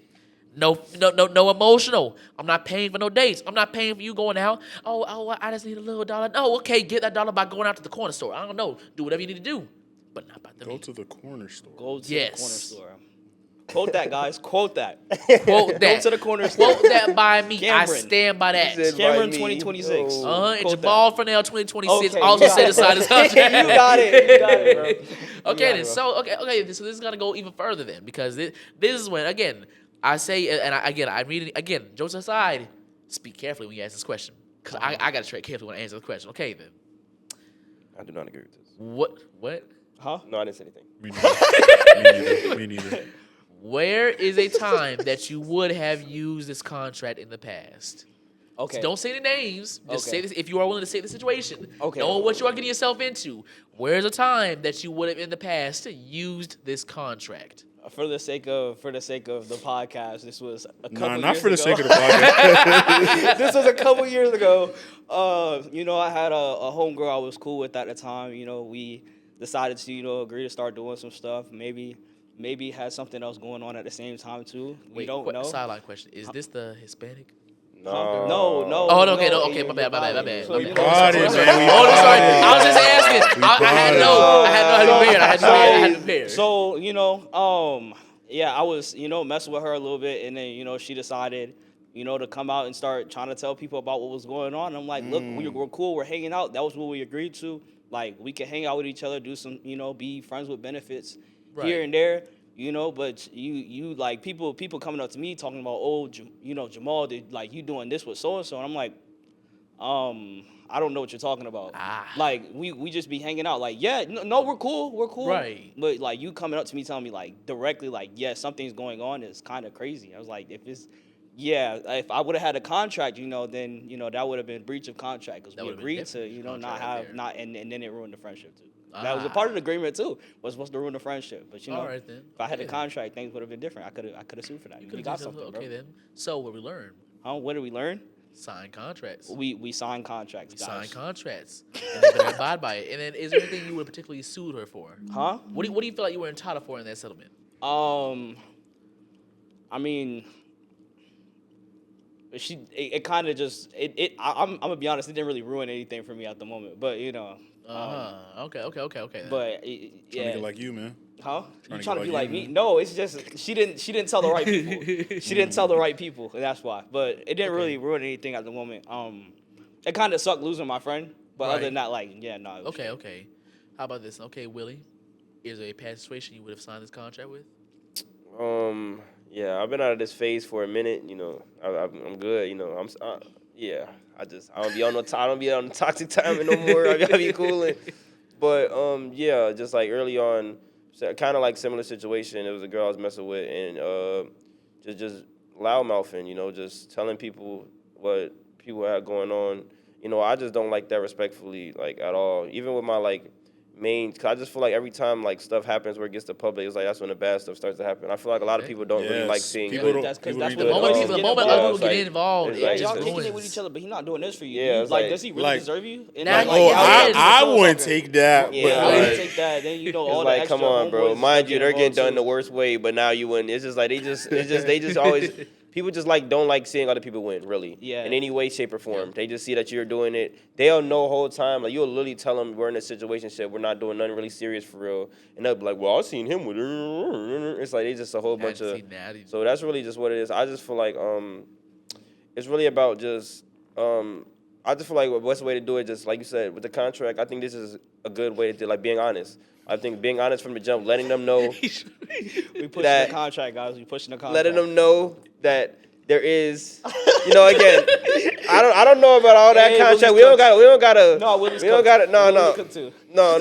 No emotional. I'm not paying for no dates. I'm not paying for you going out. Oh, I just need a little $1. No, okay, get that $1 by going out to the corner store. I don't know. Do whatever you need to do, but not by the Go to the corner store. Go to the corner store. Quote that, guys. Quote that. Quote that. Go to the corner store. Quote that by me. Cameron. I stand by that. Cameron 2026. And Jamal Fernell 2026 Okay, also you said got to sign this contract. You got it, bro. Okay, then. So so this is gonna go even further then because this is when again. I say, and I read it again. Jokes aside, speak carefully when you ask this question, because I got to tread carefully when I answer the question. Okay, then. I do not agree with this. What? Huh? No, I didn't say anything. Me neither. Where is a time that you would have used this contract in the past? Okay. So don't say the names. Just Okay. say this if you are willing to say the situation. Okay. Knowing what you are getting yourself into. Where's a time that you would have in the past used this contract? For the sake of the podcast, this was a couple years ago. Not for the sake of the podcast. This was a couple years ago. I had a homegirl I was cool with at the time. We decided to, agree to start doing some stuff. Maybe had something else going on at the same time too. We don't know. Sideline question: is this the Hispanic? No. No. Oh, no, okay, my bad. So, Sorry. Sorry. I was just asking. I had no how to prepare. So, I was, messing with her a little bit, and then, she decided, to come out and start trying to tell people about what was going on. And I'm like, look, we're cool, we're hanging out. That was what we agreed to. Like, we can hang out with each other, do some, be friends with benefits here and there. But you like people coming up to me talking about, Jamal, like you doing this with so and so, and I'm like, I don't know what you're talking about. Like we just be hanging out. Like no, we're cool. Right. But like you coming up to me telling me like directly like something's going on is kind of crazy. I was like if I would have had a contract, then that would have been breach of contract because we agreed to and then it ruined the friendship too. That was a part of the agreement too. Was supposed to ruin the friendship, but All right, then. if I had a contract, things would have been different. I could have sued for that. You got something, okay, bro. then. So what we learned? What did we learn? Sign contracts. We signed contracts. Sign contracts, and they better abide by it. And then, is there anything you would particularly sued her for? Huh? What do you feel like you were entitled for in that settlement? I mean, it kind of just I'm gonna be honest, it didn't really ruin anything for me at the moment, but Okay. But Trying to get like you, man. Huh? Trying You to trying to get be like like you, me? man. No, it's just she didn't tell the right people. She didn't tell the right people, and that's why. But it didn't really ruin anything at the moment. It kind of sucked losing my friend, but other than that, like, no. Okay. How about this? Okay, Willie, is there a past situation you would have signed this contract with? Yeah, I've been out of this phase for a minute. You know, I'm good. You know, yeah. I don't be on I don't be on the toxic timing no more. I be cooling. But yeah, just like early on, kind of like similar situation. It was a girl I was messing with, and just loud mouthing. You know, just telling people what people had going on. You know, I just don't like that respectfully, like at all. Even with my like cause I just feel like every time like stuff happens where it gets to public, it's like that's when the bad stuff starts to happen. I feel like a lot of people don't really like seeing people don't. That's because People that's don't what even The know. moment Yeah, other it's people get like- involved, it's it like- y'all just kicking it with ruins. each other, but he's not doing this for you. Yeah, it's like, like- does he really like- deserve you? And Now, then, like, Oh, yeah, I yeah, wouldn't take that. Yeah, but I like- wouldn't like, take that. Then you know all It's the like, extra come on, bro. homeboys Mind you, they're getting done the involved, worst way, but now you win. It's just like they just always people just like don't like seeing other people win, really. Yeah. In any way, shape, or form. They just see that you're doing it. They'll know the whole time. Like you'll literally tell them we're in a situation, shit, we're not doing nothing really serious for real, and they'll be like, well, I seen him with her. It's like they just a whole bunch of. So that's really just what it is. I just feel like it's really about just I just feel like the best way to do it, just like you said, with the contract, I think this is a good way to do, like being honest. I think being honest from the jump, letting them know, We pushing that- the contract, guys. We pushing the contract. letting them know that there is, you know, again, I don't know about all that Hey, contract. Willie's We don't gotta. No, Willie's we don't cooked. gotta. No, Willie's no, cooked too. no.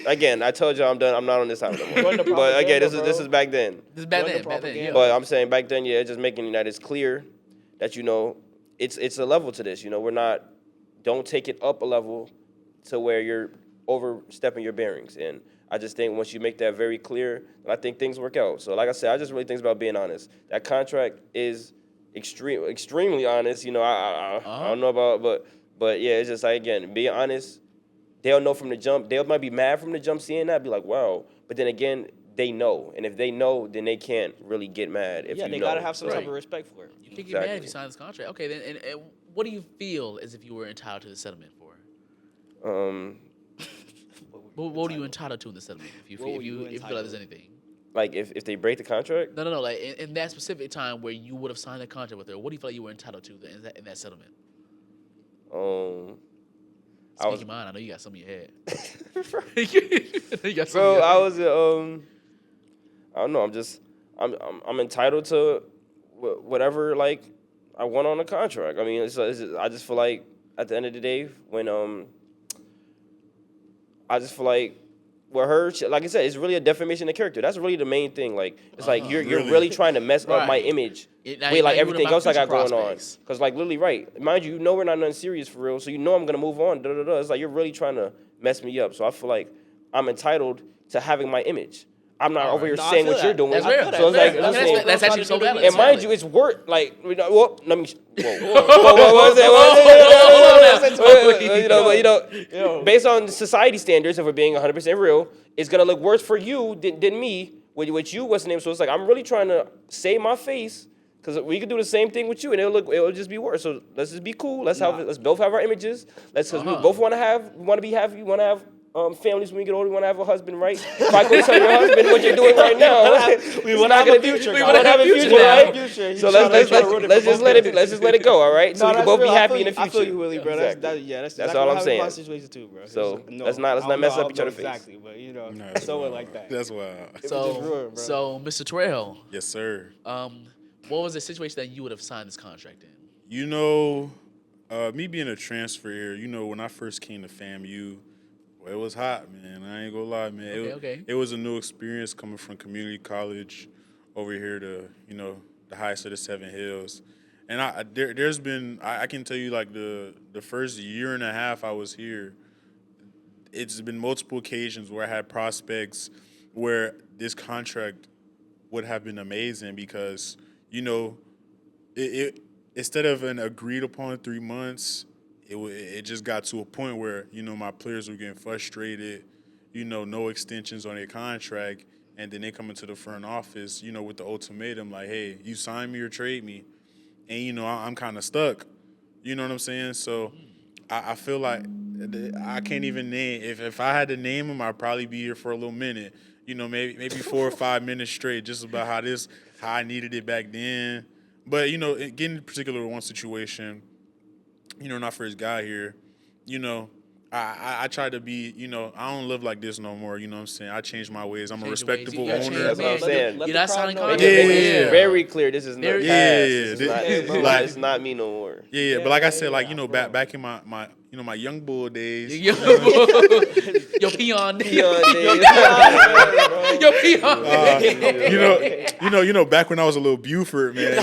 Again, I told you I'm done. I'm not on this side no more. Join the But again, propaganda, this is back then. This is back Join the then, propaganda. yeah. But I'm saying back then, yeah, just making that it's clear that you know it's a level to this. You know, we're not. Don't take it up a level to where you're overstepping your bearings. And I just think once you make that very clear, I think things work out. So like I said, I just really think it's about being honest. That contract is extremely honest. You know, I don't know about, but yeah, it's just like again, being honest. They'll know from the jump. They might be mad from the jump seeing that, be like, wow. But then again, they know, and if they know, then they can't really get mad. If Yeah, you they know. gotta have some type Right. of respect for it. You can't get mad if Exactly. you sign this contract. Okay, then, and what do you feel as if you were entitled to the settlement for? What are you entitled to in the settlement? If you What feel, were if you you feel like entitled? there's anything. Like if they break the contract, No. Like in that specific time where you would have signed a contract with her, what do you feel like you were entitled to in that settlement? I was, Speak your mind. I know you got some in your head. bro, I was I don't know. I'm entitled to whatever like I want on the contract. I mean, I just feel like at the end of the day when I just feel like with her, like I said, it's really a defamation of character. That's really the main thing. Like it's like you're really trying to mess up my Right. image Now with like you everything ruined my else I got future going on. prospects. Cause like literally, right, mind you, we're not nothing serious for real. So you know I'm gonna move on. It's like you're really trying to mess me up. So I feel like I'm entitled to having my image. I'm not over here No, I saying feel what you're that. doing. That's I real. feel That's So it's that. like real. I'm saying- That's actually so valid. and mind you, Valid. it's work. Like, well, let me. You know, based on society standards, if we're being 100% real, it's gonna look worse for you than me. With you, what's the name? So it's like I'm really trying to save my face because we could do the same thing with you, and it'll just be worse. So let's just be cool. Let's both have our images. Because we both want to be happy. We want to have. Families when we get older, we want to have a husband, right? If I go tell your husband what you're doing right now, We want to have a future. we guys. wanna have a future right? now. So let's just let it go, all right? So we can both be happy in the future. I feel you, Willie, bro. Exactly. That's That's all I'm exactly my saying. situation too, bro. So, It's- no, let's not I don't mess know- up each I don't other's know face. Exactly, but you know, No, somewhere like that. That's wild. just ruined, bro. So Mr. Terrell, Yes, sir. what was the situation that you would have signed this contract in? You know, me being a transfer here, you know, when I first came to FAMU, well, it was hot, man. I ain't gonna lie, man. Okay. It was a new experience coming from community college over here to, you know, the highest of the Seven Hills. And there's been, I can tell you, like, the first year and a half I was here, it's been multiple occasions where I had prospects where this contract would have been amazing because, you know, it instead of an agreed upon 3 months, it just got to a point where, you know, my players were getting frustrated, you know, no extensions on their contract, and then they come into the front office, you know, with the ultimatum like, hey, you sign me or trade me, and, you know, I'm kind of stuck. You know what I'm saying? So I feel like I can't even name. If I had to name them, I'd probably be here for a little minute. You know, maybe 4 or 5 minutes straight, just about how I needed it back then. But, you know, getting in particular with one situation, you know, when I first got here, you know, I try to be, I don't live like this no more. You know what I'm saying? I changed my ways. I'm a Change your ways. respectable You gotta change owner. That's what I'm saying. You're not signing Make contracts. it Yeah. very clear. This is not Very- past. Yeah, This is not, yeah, bro, like- it's not me no more. Yeah, but like I said, like, bro. back in my my young bull days. Yo, peon. Peon days. Yo, peon. Back when I was a little Buford, man.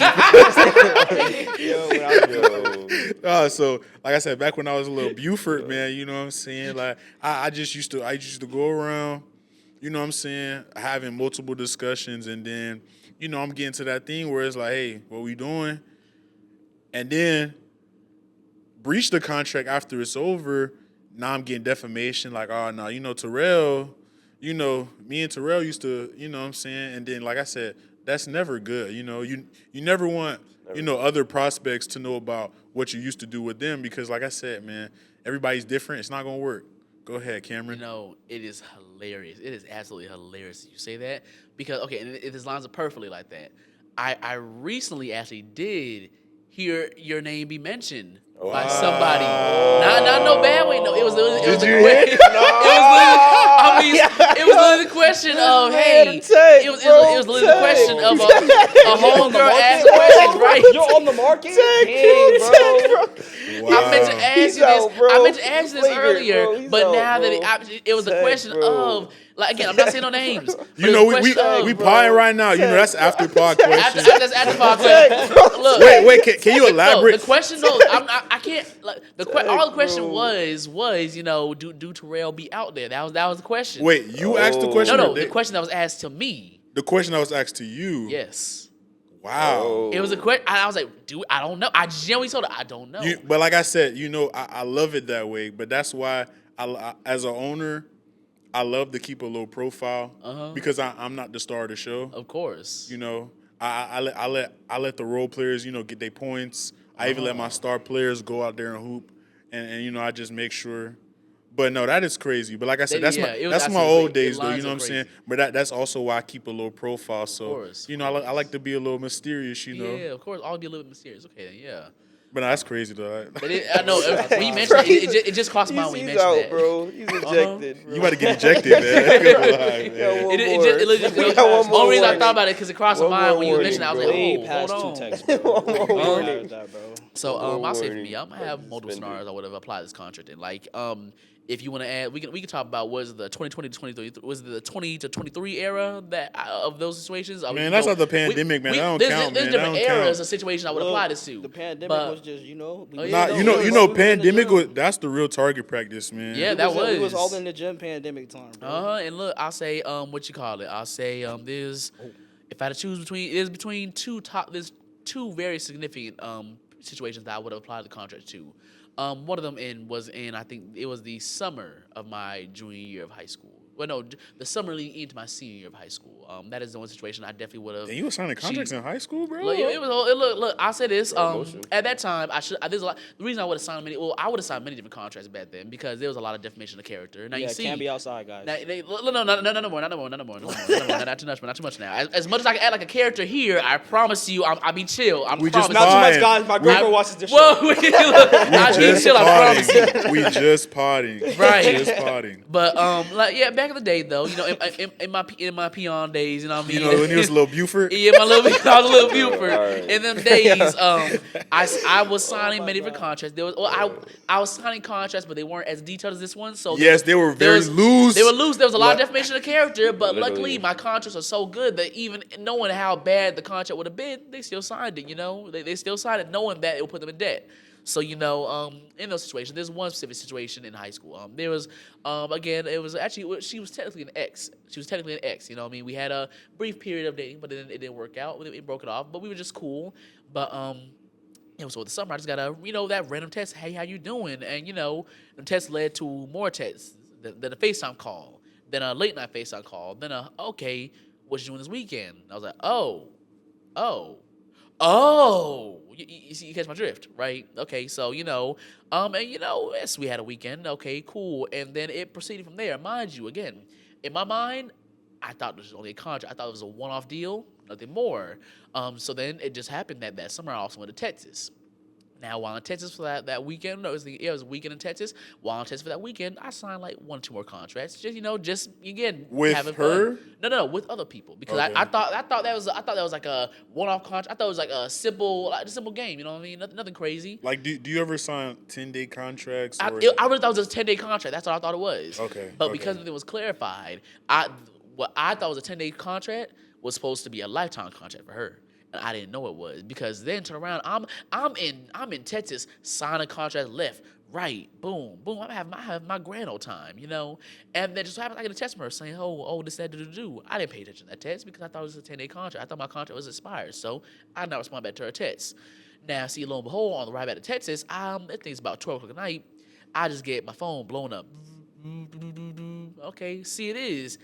So like I said, back when I was a little Buford, man, you know what I'm saying? Like I just used to go around, you know what I'm saying, having multiple discussions, and then, I'm getting to that thing where it's like, hey, what we doing? And then breach the contract after it's over. Now I'm getting defamation, like, oh no, Terrell, me and Terrell used to, you know what I'm saying? And then, like I said, that's never good. You never want, other prospects to know about what you used to do with them, because like I said, man, everybody's different. It's not gonna work. Go ahead, Cameron. It is hilarious. It is absolutely hilarious that you say that, because, okay, and this lines up perfectly like that. I recently actually did hear your name be mentioned by somebody. Not no bad way. No, it was Did a you question. hear? It was literally the question of, hey, it was literally the question of a homegirl asked questions, right? You're on the market? Wow. I meant to ask He's you this. out, bro. I meant to ask you this Flagrant, earlier, bro. He's but out, now bro. that it was a question bro. of, like, again, I'm not saying no names. but We it was a question of- pieing right now. That's after pod questions. That's after pod question. Look, Wait, can you elaborate? No, the question, no, I can't. Like, all the question was, do Terrell be out there? That was the question. Wait, you asked the question? No, or the question that was asked to me. The question that was asked to you. Yes. Wow. It was a question. I was like, dude, I don't know. I genuinely told her, I don't know. But like I said, I love it that way. But that's why, I as an owner, I love to keep a low profile because I'm not the star of the show. Of course. I let the role players, get their points. I even let my star players go out there and hoop, and I just make sure. But no, that is crazy. But like I said, that's my old days though. You know what I'm saying? But that's also why I keep a low profile. So course. I like to be a little mysterious. Yeah, of course. I'll be a little bit mysterious. Okay, then, yeah. But no, that's crazy though. But I know when you mentioned it just crossed my mind when you He's mentioned out, that. bro. He's ejected, bro. You about to get ejected, man. The only reason I thought about it because it crossed my mind when you mentioned it. I was like, Way oh, past hold 2 on. texts, bro. So I'll say for warning. me, I'm gonna have multiple scenarios I would have applied this contract in. Like if you want to add, we can talk about was the 2020 to 2023, was the 20 to 23 era of those situations. Man, that's not the pandemic, man. That don't count, There's man. different That don't eras count. of situations I would apply this to. The pandemic But- was just, Pandemic was that's the real target practice, man. Yeah, It that It was was. all in the gym pandemic time, bro. And look, I'll say what you call it. I'll say there's if I had to choose between there's two very significant situations that I would have applied the contract to. One of them was in I think it was the summer of my junior year of high school. Well, no, the summer leading into my senior year of high school. That is the one situation I definitely would have. And you were signing contracts in high school, bro? Look, look. I'll say this. At that time, there's a lot. The reason I would have signed I would have signed many different contracts back then because there was a lot of defamation of character. Now Yeah, you see, can't be outside, guys. no more. Not too much now. As much as I can act like a character here, I promise you, I'll be chill. We just Not too much, Fine. guys. My girlfriend watches this show. Whoa, look, I'll be chill. I promise you. We just potting. Right. Just potting. But back in the day though, in my peon days, you know what I mean. When he was a little Buford? Yeah, I was a little Buford. Alright. In them days, I was signing many different contracts. I was signing contracts, but they weren't as detailed as this one. So Yes, they were very loose. They were loose. There was a lot of Like- defamation of character, but Literally. luckily my contracts are so good that even knowing how bad the contract would have been, they still signed it. They still signed it, knowing that it would put them in debt. So in those situations, there's one specific situation in high school. There was again, it was actually she was technically an ex. She was technically an ex. You know what I mean? We had a brief period of dating, but it didn't work out. It broke it off, but we were just cool. But so the summer I just got that random text. Hey, how you doing? And the text led to more texts. Then a FaceTime call. Then a late night FaceTime call. Then okay, what you doing this weekend? I was like, oh. You catch my drift, right? Okay, so yes, we had a weekend. Okay, cool, and then it proceeded from there. Mind you, again, in my mind, I thought this was only a contract. I thought it was a one-off deal, nothing more. So then it just happened that summer I also went to Texas. Now, while in Texas for that weekend, no, it was a weekend in Texas. While in Texas for that weekend, I signed like 1 or 2 more contracts. Just again With having her? fun. No, with other people because Okay. I thought that was like a one-off contract. I thought it was like a simple game. You know what I mean? Nothing crazy. Like, do you ever sign 10-day contracts? Or I really thought it was a 10-day contract. That's what I thought it was. Okay, But okay. because it was clarified, what I thought was a 10-day contract was supposed to be a lifetime contract for her. And I didn't know it was because then turn around, I'm in Texas signing contracts left, right, boom, boom. I have my grand old time, you know. And then just so happens I get a text from her saying, this, that, do. I didn't pay attention to that text because I thought it was a 10-day contract. I thought my contract was expired, so I did not respond back to her text. Now, see, lo and behold, on the ride back to Texas, I think it's about 12 o'clock at night. I just get my phone blown up. Okay, see, it is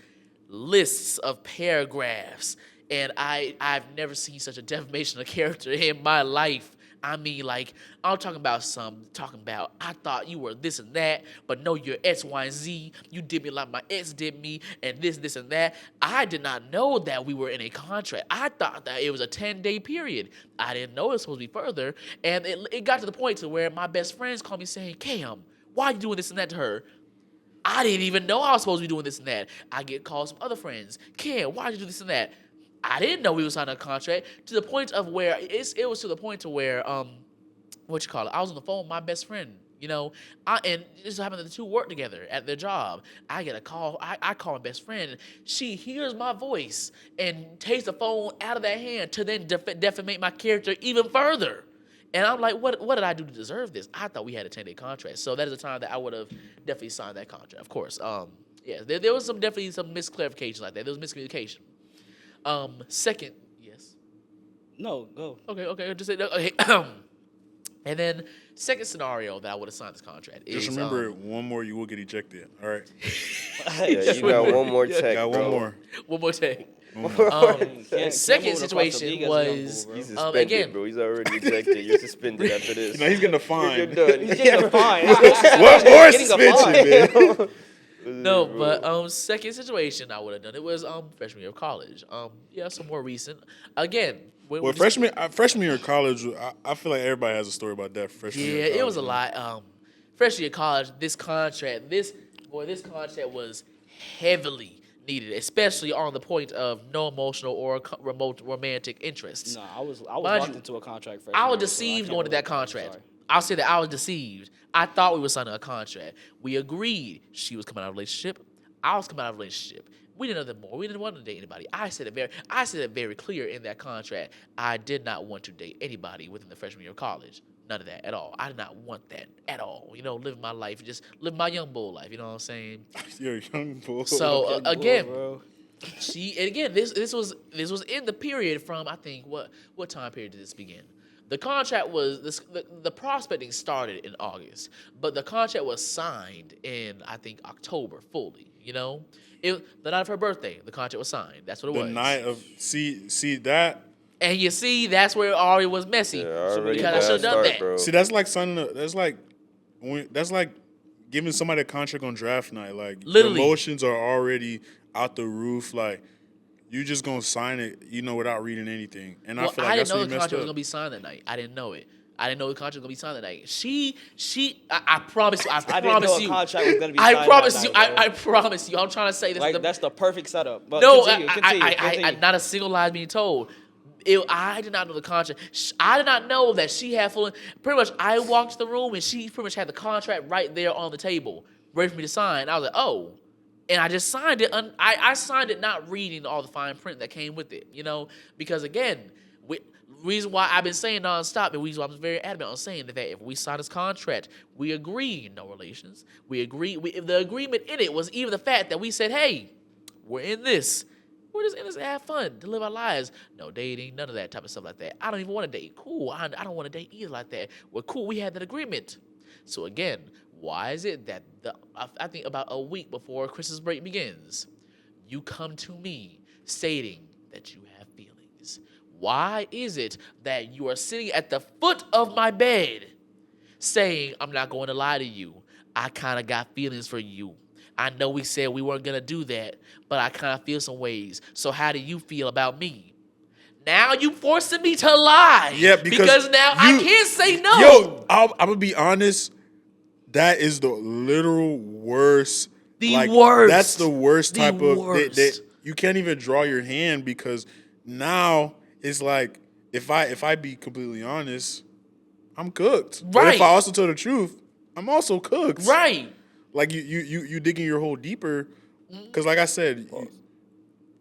lists of paragraphs. And I've never seen such a defamation of character in my life. I mean, like, I'm talking about I thought you were this and that, but no, you're X, Y, and Z. You did me like my ex did me, and this, and that. I did not know that we were in a contract. I thought that it was a 10-day period. I didn't know it was supposed to be further. And it got to the point to where my best friends called me saying, Cam, why are you doing this and that to her? I didn't even know I was supposed to be doing this and that. I get calls from other friends. Cam, why did you do this and that? I didn't know we was signing a contract to the point of where it was to the point to where I was on the phone with my best friend, you know, and it just happened that the two work together at their job. I get a call. I call my best friend. She hears my voice and takes the phone out of that hand to then defamate my character even further. And I'm like, what did I do to deserve this? I thought we had a 10-day contract, so that is a time that I would have definitely signed that contract. Of course, there was definitely some misclarification like that. There was miscommunication. Second, yes. No, go. Okay. Just say okay. And then second scenario that I would have signed this contract is just remember, one more you will get ejected. All right. Yeah, you got one more check, Got bro. one more. one more take. Can't Second move across the situation league as a young was bull, He's bro. suspended, again. bro. He's already ejected. You're suspended after this. Now he's getting a You're fine. done. He's getting a fine. What more Getting a suspension, man? No, but second situation I would have done it was freshman year of college. Some more recent. Again, Well, freshman year of college, I feel like everybody has a story about that freshman year. yeah, of college, it was a man. lot. Freshman year of college, this contract was heavily needed, especially on the point of no emotional or remote romantic interests. No, I was Mind locked you, into a contract first. I was deceived going to that contract. I'll say that I was deceived. I thought we were signing a contract. We agreed. She was coming out of a relationship. I was coming out of a relationship. We didn't know them more. We didn't want to date anybody. I said it very clear in that contract. I did not want to date anybody within the freshman year of college. None of that at all. I did not want that at all. You know, living my life, just live my young bull life. You know what I'm saying? You're a young boy. So again, bro. this was in the period from I think what time period did this begin? The contract was the prospecting started in August, but the contract was signed in I think October fully. You know, the night of her birthday, the contract was signed. That's what it was. The night of see that. And you see, that's where it already was messy. Yeah, already because I should have done that. bro. See, that's like signing. That's like giving somebody a contract on draft night. Like Literally. the emotions are already out the roof. Like you just gonna sign it, without reading anything. And I feel like I that's didn't know what the you messed contract was up. gonna be signed that night. I didn't know it. I didn't know the contract was gonna be signed that night. I promise you. I I didn't know a contract was gonna be signed I promise that you. night, bro. I promise you. I'm trying to say this. Like is the, that's the perfect setup. But no, continue. not a single lie is being told. I did not know the contract. I did not know that she had full. Pretty much, I walked to the room and she pretty much had the contract right there on the table, ready for me to sign. I was like, oh. And I just signed it. I signed it not reading all the fine print that came with it, because again, reason why I've been saying nonstop, and the reason why I'm very adamant on saying that if we sign this contract, we agree no relations. We agree. The agreement in it was even the fact that we said, hey, we're in this. We're just in this to have fun, to live our lives. No dating, none of that type of stuff like that. I don't even want to date. Cool. I don't want to date either like that. We're cool. We had that agreement. So again, why is it that I think about a week before Christmas break begins, you come to me stating that you have feelings? Why is it that you are sitting at the foot of my bed saying, I'm not going to lie to you. I kind of got feelings for you. I know we said we weren't going to do that, but I kind of feel some ways. So how do you feel about me? Now you forcing me to lie. Yeah, because now I can't say no. Yo, I'm gonna be honest. That is the literal worst. The worst. That's the worst The type of. worst. You can't even draw your hand because now it's like if I be completely honest, I'm cooked. But Right. if I also tell the truth, I'm also cooked. Right. Like you digging your hole deeper, because like I said,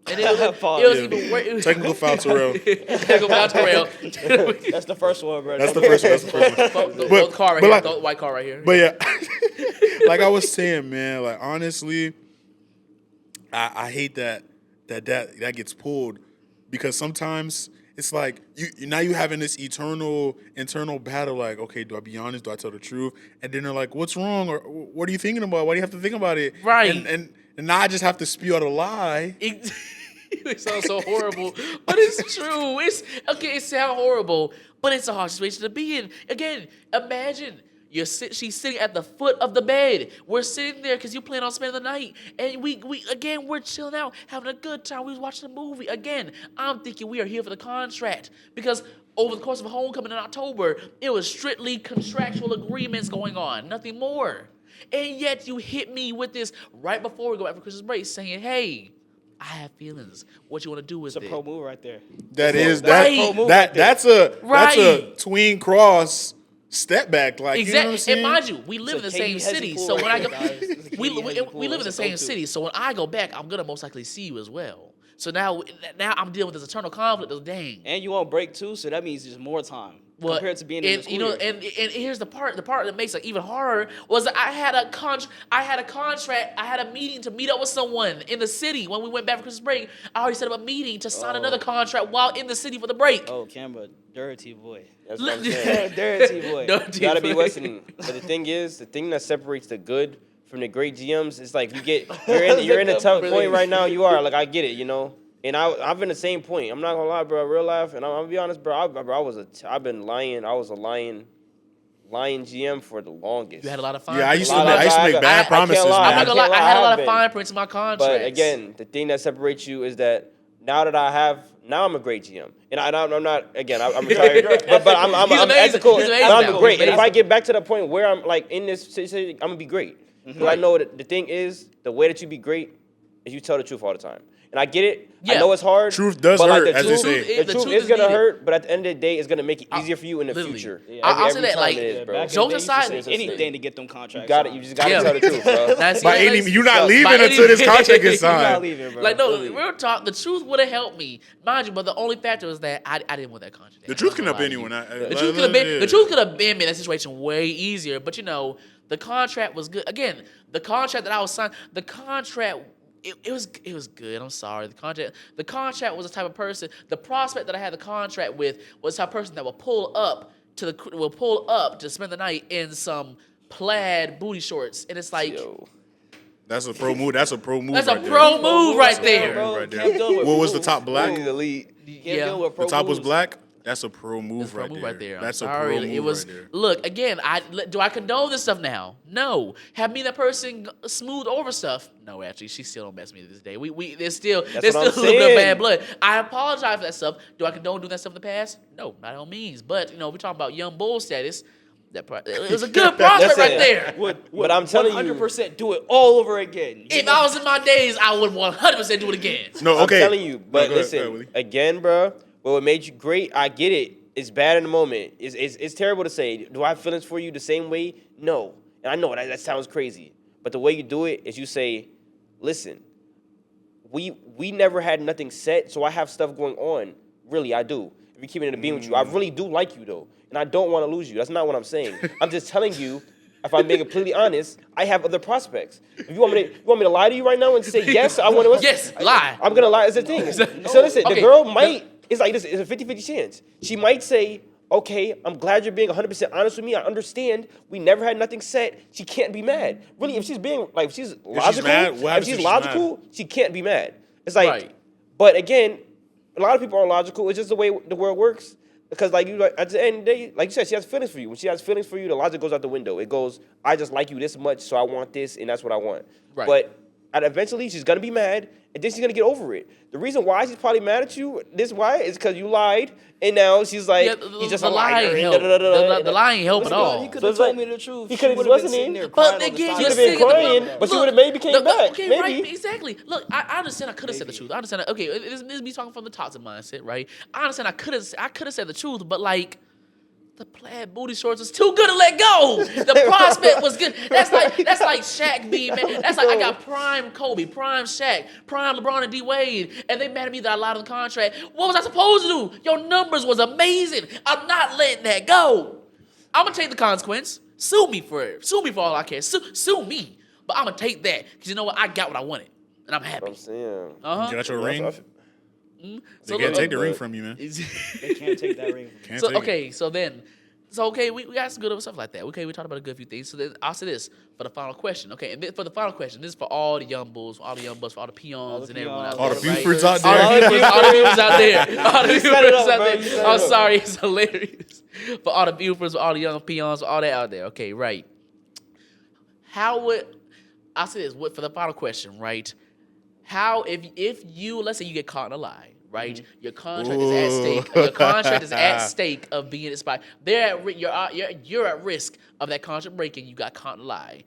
And it was Pause. even worse. technical foul Terrell. Technical foul Terrell. That's the first one, bro. That's the first one. That's the first one. The car right but here. like- The white car right here. But yeah, like I was saying, man, like honestly, I hate that gets pulled because sometimes it's like you now you having this internal battle. Like, okay, do I be honest? Do I tell the truth? And then they're like, what's wrong? Or what are you thinking about? Why do you have to think about it? Right. And now I just have to spew out a lie. It sounds so horrible, but it's true. It sounds horrible, but it's a hard situation to be in. Again, imagine she's sitting at the foot of the bed. We're sitting there because you plan on spending the night, and we're chilling out, having a good time. We was watching a movie. Again, I'm thinking we are here for the contract because over the course of homecoming in October, it was strictly contractual agreements going on, nothing more. And yet you hit me with this right before we go back for Christmas break, saying, "Hey, I have feelings. What you want to do with It's a it?" pro move right there. That's Right. that's a Right. tween cross step back. Like you know what I'm Exactly. saying? And mind you, we live in the It's a same KD city. Hezzy pool So when I right go, there, guys. It's a we KD Hezzy pool. live in the It's a same go-to. city. So when I go back, I'm gonna most likely see you as well. So now I'm dealing with this eternal conflict of dang. And you on break too, so that means there's more time compared to being in the and, school you know, year. and here's the part that makes it even harder was that I had a contract, I had a meeting to meet up with someone in the city when we went back for Christmas break. I already set up a meeting to sign another contract while in the city for the break. Oh, Canberra, dirty boy. That's what I'm saying. Dirty boy. Dirty Gotta be boy. listening. But the thing is, the thing that separates the good from the great GMs is like you're in a tough point right now. You are like I get it, you know. And I've been the same point. I'm not gonna lie, bro. Real life, and I'm gonna be honest, bro. I've been lying. I was a lying GM for the longest. You had a lot of fine. Yeah, I print. used to make bad promises, can't lie. I'm man. not gonna lie. can't I had a lot have of been. fine prints in my contracts. But again, the thing that separates you is that now I'm a great GM, and I'm not. Again, I'm retired, but I'm He's amazing. ethical. He's But amazing I'm now. great. He's And if I amazing. get back to the point where I'm like in this situation, I'm gonna be great. Because I know that the thing is, the way that you be great is you tell the truth all the time. And I get it. Yeah. I know it's hard. Truth does but hurt, like, as they say. The The truth truth is is gonna needed. hurt, but at the end of the day, it's gonna make it easier for you in the Literally. future. Yeah. I'll say that, time like, it is, bro. Back in Jokes the day, aside, you used to say anything to get them contracts. You just gotta Yeah. tell the truth, bro. That's By it. any, you're not By leaving any until this means. contract is You're not signed. leaving, bro. Like, no, Really. real talk, the truth would have helped me. Mind you, but the only factor was that I didn't want that contract. The truth I'm can not help gonna lie to anyone. you. The truth could have been made that situation way easier. But, you know, the contract was good. Again, the contract that I was signed, it was good. I'm sorry. The contract was the type of person. The prospect that I had the contract with was the type of person that will pull up to spend the night in some plaid booty shorts, and it's like Yo. That's a pro move. That's a pro move. that's a right there. pro move right Yeah, there. bro. Right there. Can't deal with What was the moves. top black? He's elite. Can't Yeah. deal with The pro top was moves. black. That's a pro move That's a pro right move there. right there. I'm That's a sorry. pro move It was right there. look again. Do I condone this stuff now? No. Have me and that person smooth over stuff? No, actually, she still don't mess with me to this day. There's still what a I'm little bit of saying. bad blood. I apologize for that stuff. Do I condone doing that stuff in the past? No, by no means. But you know, we're talking about young bull status. It was a good prospect right there. But I'm telling you, 100% do it all over again. If I was in my days, I would 100% do it again. No, I'm okay. telling you. But go ahead, listen, Willie. again, bro. What made you great? I get it. It's bad in the moment. It's terrible to say. Do I have feelings for you the same way? No. And I know that sounds crazy. But the way you do it is you say, listen, we never had nothing set, so I have stuff going on. Really, I do. If you're keeping it a beam with you, I really do like you though, and I don't want to lose you. That's not what I'm saying. I'm just telling you. If I'm being completely honest, I have other prospects. If you want me to lie to you right now and say yes, I want to. Yes, lie. I'm gonna lie. It's the thing. So listen, Okay. the girl might. It's like this. It's a 50-50 chance. She might say, "Okay, I'm glad you're being 100% honest with me. I understand. We never had nothing set. She can't be mad. Really, if she's being like, if she's logical, mad, what if happens she's if she's logical, she can't be mad. It's like, Right. but again, a lot of people aren't logical. It's just the way the world works. Because like at the end of the day, like you said, she has feelings for you. When she has feelings for you, the logic goes out the window. It goes, I just like you this much, so I want this, and that's what I want. Right. But And eventually, she's gonna be mad, and then she's gonna get over it. The reason why she's probably mad at you, is because you lied, and now she's like, he's just a liar. The lie ain't help at all. He could have told me the truth. He could have been listened. sitting there But crying on the again, side She you're would of have the been bed. crying, but she would have maybe came back. Okay, maybe. right, exactly. Look, I understand I could have said the truth. I understand. Okay, this is me talking from the toxic mindset, right? I understand I could have said the truth, but like, the plaid booty shorts was too good to let go. The prospect was good. That's like Shaq being man. That's like I got prime Kobe, prime Shaq, prime LeBron and D Wade, and they mad at me that I lied on the contract. What was I supposed to do? Your numbers was amazing. I'm not letting that go. I'm gonna take the consequence. Sue me for it. Sue me for all I care. Sue me. But I'm gonna take that because you know what? I got what I wanted, and I'm happy. I'm saying. You got your ring? So They can't take the ring from you, man. They can't take that ring from you. So okay, we got some good stuff like that. Okay, we talked about a good few things. So then I'll say this for the final question. Okay, and for the final question, this is for all the young bulls, for all the peons, and everyone out there. All the right? Bufords out All there. the Bufords out there. All the set it Bufords up, out bro. there. You set it I'm up. sorry, it's hilarious. For all the Bufords, for all the young peons, for all that out there. Okay, right. How would I'll say this for the final question, right? How if you let's say you get caught in a lie, right? Mm-hmm. Your contract is at stake. Your contract is at stake of being expired. You're at risk of that contract breaking. You got caught in a lie.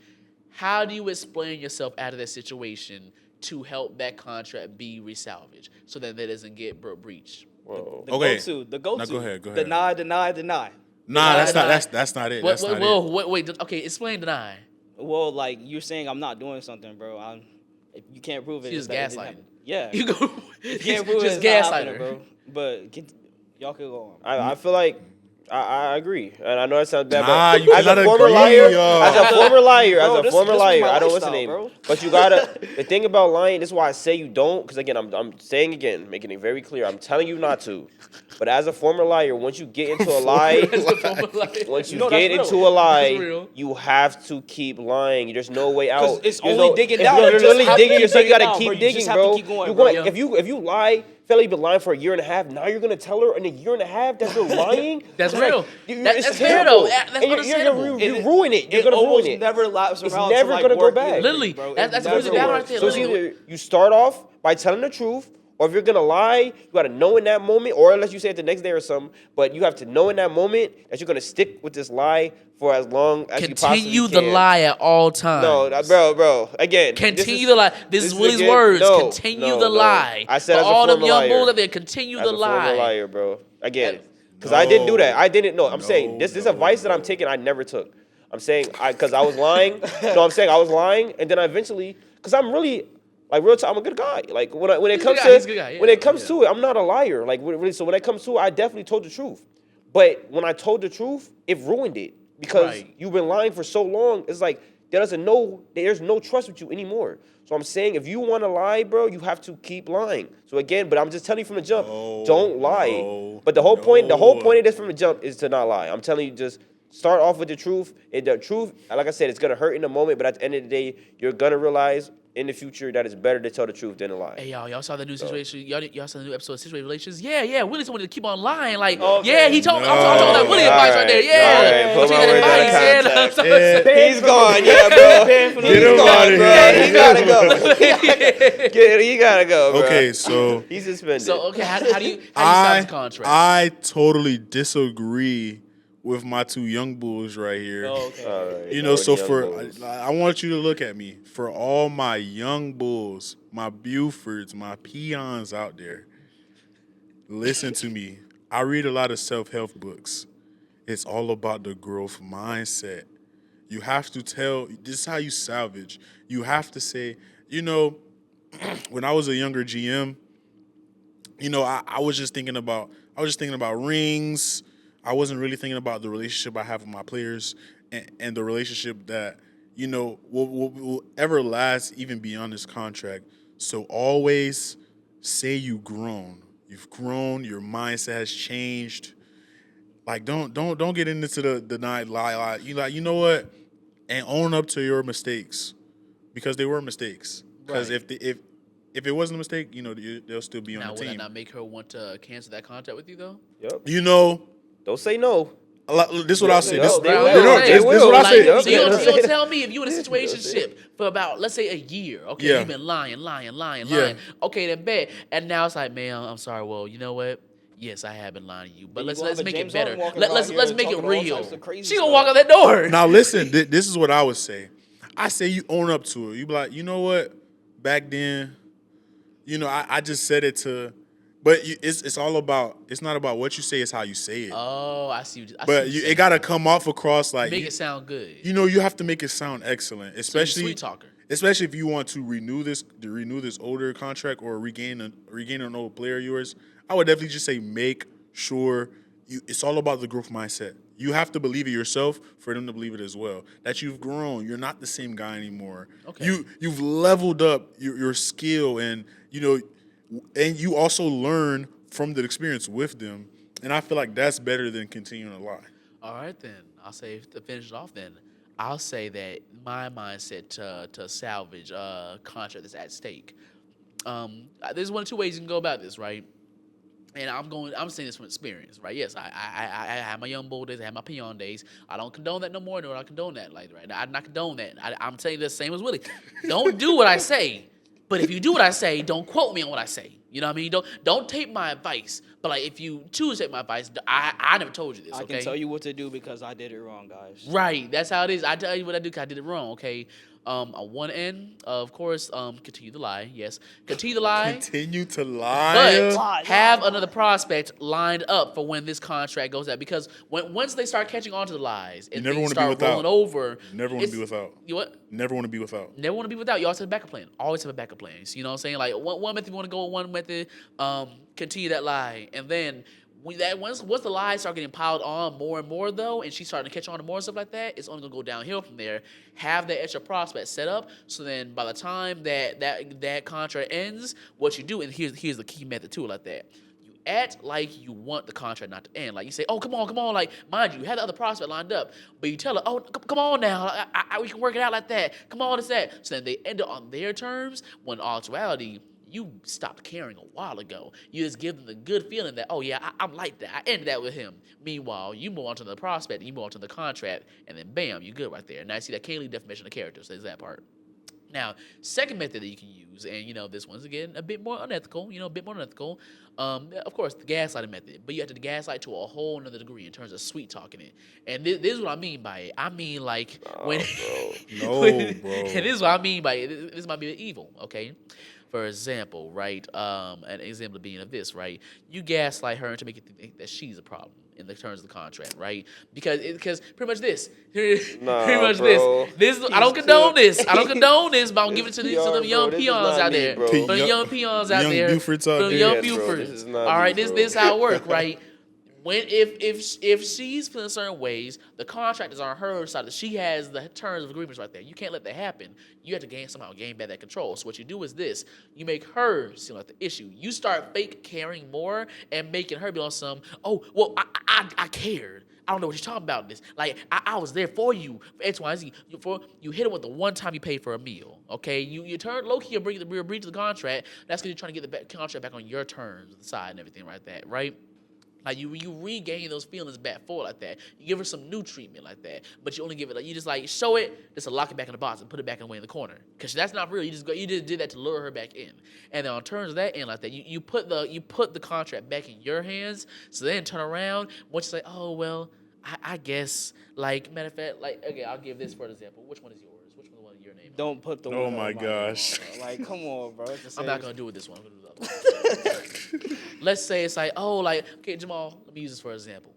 How do you explain yourself out of that situation to help that contract be resalvaged so that it doesn't get breached? Whoa. The go-to. No, go ahead. Deny. Nah, that's Deny. not it. That's not it. Wait. Okay, explain deny. Well, like you're saying, I'm not doing something, bro. If you can't prove it. She's it's that it didn't gaslighting. happen. Yeah. You go. You can't prove just it's not gaslighting happening, bro. But y'all can go on. I feel like I agree, and I know that sounds bad, Nah, but you as a cannot former agree, liar, yo. as a former liar, Bro, as a this former was liar, my I don't what's the lifestyle, name, bro. but you gotta. The thing about lying, this is why I say you don't, because again, I'm saying again, making it very clear, I'm telling you not to. But as a former liar, once you get into a lie, once you No, get that's into real. a lie, That's real. you have to keep lying. There's no way out. it's There's only digging it's down. You just literally have to digging keep yourself. You digging gotta down, keep bro. You digging, just have bro. to keep going, You're bro. going if you lie. Feel like you've been lying for a year and a half. Now you're gonna tell her in a year and a half that you're lying. That's It's real. Like, That's it's fair, terrible. though. That's And you're understandable. you ruin it. You're It gonna ruin almost it. never laps It's around. never to, like, gonna go work back. either, Literally, bro. that's It a good never down works. right there. So it's Literally. either you start off by telling the truth, or if you're gonna lie, you gotta know in that moment, or unless you say it the next day or something, but you have to know in that moment that you're gonna stick with this lie for as long as you possibly Continue can. the lie at all times. No, bro. Again, Continue the lie. This is Willie's again- words. no, continue no, the no. lie. I said For as a all them former young liar. bulls out there, continue As the a lie. former liar, bro. Again, because I didn't do that. I didn't know. I'm saying this advice that I'm taking, I never took. I'm saying because I was lying. No, I'm saying I was lying, and then I eventually, because I'm really. Like real talk, I'm a good guy. Like when it comes to he's a good guy, yeah, when it comes to it, I'm not a liar. Like really, so when it comes to it, I definitely told the truth. But when I told the truth, it ruined it because Right. you've been lying for so long. It's like there's no trust with you anymore. So I'm saying if you want to lie, bro, you have to keep lying. So again, but I'm just telling you from the jump, don't lie. no, But the whole point of this from the jump is to not lie. I'm telling you, just start off with the truth. And the truth, like I said, it's gonna hurt in the moment, but at the end of the day, you're gonna realize in the future that it's better to tell the truth than to lie. Hey y'all saw the new situation. Y'all saw the new episode of Situated Relations. Yeah. Willie told me to keep on lying. Like, Okay. yeah, he told me. I'm talking about Willie All advice right there. right, Yeah, all right, I'm put taking my that words out of advice. context. Yeah. He's gone, yeah, bro. Get He's him gone, out of bro. here. He gotta go. He gotta go, bro. Okay, so He's suspended. So okay, how do you sign this contract? I totally disagree with my two young bulls right here. Oh, okay. All right, You know, so young for bulls. I want you to look at me. For all my young bulls, my Bufords, my peons out there, listen to me. I read a lot of self-help books. It's all about the growth mindset. You have to tell, this is how you salvage. You have to say, you know, when I was a younger GM, you know, I was just thinking about rings. I wasn't really thinking about the relationship I have with my players and the relationship that, you know, will ever last even beyond this contract. So always say you've grown. You've grown. Your mindset has changed. Like don't get into the denied lie. You know what? And own up to your mistakes because they were mistakes. Because Right. if it wasn't a mistake, you know, they'll still be on Now, the would that team. not make her want to cancel that contract with you though? Yep. You know, Don't say no. This is what I'll say. This They Right, will. right. They is will. what I'll say. So you Yep. gonna tell me if you in a situationship for about, let's say, a year, okay, Yeah. you've been lying, Yeah. okay, then bet, and now it's like, man, I'm sorry, well, you know what? Yes, I have been lying to you, but Then let's you gonna have a make it James better. Harden walking Let's around let's here make it talking all real. types of crazy She gonna stuff. walk out that door. Now listen, this is what I would say. I say you own up to it. You be like, you know what? Back then, I just said it to, but it's all about. It's not about what you say. It's how you say it. Oh, I see. But it gotta come off across like make it sound good. You have to make it sound excellent, So you're a especially sweet talker. especially if you want to renew this older contract or regain an old player of yours. I would definitely just say make sure it's all about the growth mindset. You have to believe it yourself for them to believe it as well. That you've grown. You're not the same guy anymore. Okay. You've leveled up your skill and and you also learn from the experience with them. And I feel like that's better than continuing to lie. All right, then. I'll say, to finish it off, then, I'll say that my mindset to salvage a contract that's at stake. There's one of two ways you can go about this, right? And I'm saying this from experience, right? Yes, I had my young bull days, I had my peon days. I don't condone that no more, nor do I condone that. Like, right now, I not condone that. I'm telling you the same as Willie. Don't do what I say. But if you do what I say, don't quote me on what I say. You know what I mean? Don't take my advice. But like, if you choose to take my advice, I never told you this. I Okay? can tell you what to do because I did it wrong, guys. Right. That's how it is. I tell you what I do because I did it wrong. Okay. On one end, of course, continue to lie. Yes, continue to lie. Continue to lie. But have another prospect lined up for when this contract goes out. Because once they start catching on to the lies and never things wanna be start without. rolling over, Never want to be without. You what? Never want to be without. Never want to be without. You always have a backup plan. Always have a backup plan. So, you know what I'm saying? Like one method you want to go, one method continue that lie, and then once the lies start getting piled on more and more though, and she's starting to catch on to more stuff like that, it's only gonna go downhill from there. Have that extra prospect set up, so then by the time that contract ends, what you do, and here's the key method to it like that. You act like you want the contract not to end. Like you say, oh come on, like mind you have the other prospect lined up, but you tell her, oh come on now, we can work it out like that. Come on, it's that. So then they end it on their terms. When in actuality, you stopped caring a while ago. You just give them the good feeling that, oh yeah, I'm like that. I ended that with him. Meanwhile, you move on to the prospect, and you move on to the contract, and then bam, you're good right there. Now you see that Kaylee definition of character, so there's that part. Now, second method that you can use, and this one's again a bit more unethical, of course, the gaslighting method, but you have to gaslight to a whole nother degree in terms of sweet talking it. And this is what I mean by it. I mean like when No, and bro. this is what I mean by it. This might be evil, okay? For example, right? An example being of this, right? You gaslight her into making think that she's a problem in the terms of the contract, right? Because pretty much this, Nah, pretty much bro. this. I don't condone this. I don't condone this, but I'm giving it to them PR, young bro. This is peons not out me, there. bro. For the young peons out young there. Beufords out For the there. young Yeah, bro, Beufords. this is not All me, right, bro. this is how it works, right? When if she's feeling certain ways, the contract is on her side. She has the terms of agreements right there. You can't let that happen. You have to somehow gain back that control. So what you do is this: you make her seem like the issue. You start fake caring more and making her be on some. Oh well, I cared. I don't know what you're talking about. This like I was there for you for X, Y, Z. You hit it with the one time you paid for a meal. Okay, you turn low key, you're breach of the contract. That's because you're trying to get the contract back on your terms, the side and everything like that, right? Like you regain those feelings back for like that. You give her some new treatment like that, but you only give it like you just like show it, just to lock it back in the box and put it back away in the corner. Cause that's not real. You just did that to lure her back in. And then on terms of that end like that, you put the contract back in your hands. So then turn around once you say, oh well, I guess like matter of fact, like okay, I'll give this for an example. Which one is yours? Which one is your name? Don't put the Oh one my on gosh. name, bro. Like, come on, bro. It's the I'm same. not gonna do it this one. I'm gonna do the other one. Let's say it's like, oh, like, okay, Jamal, let me use this for example.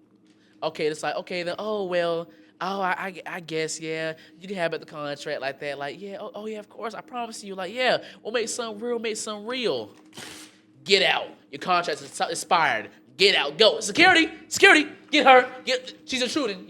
Okay, it's like, okay, then, oh, well, oh, I guess, yeah, you can have it the contract like that, like, yeah, oh, yeah, of course, I promise you, like, yeah, we'll make something real. Get out. Your contract is expired. Get out. Go. Security, get her. She's intruding,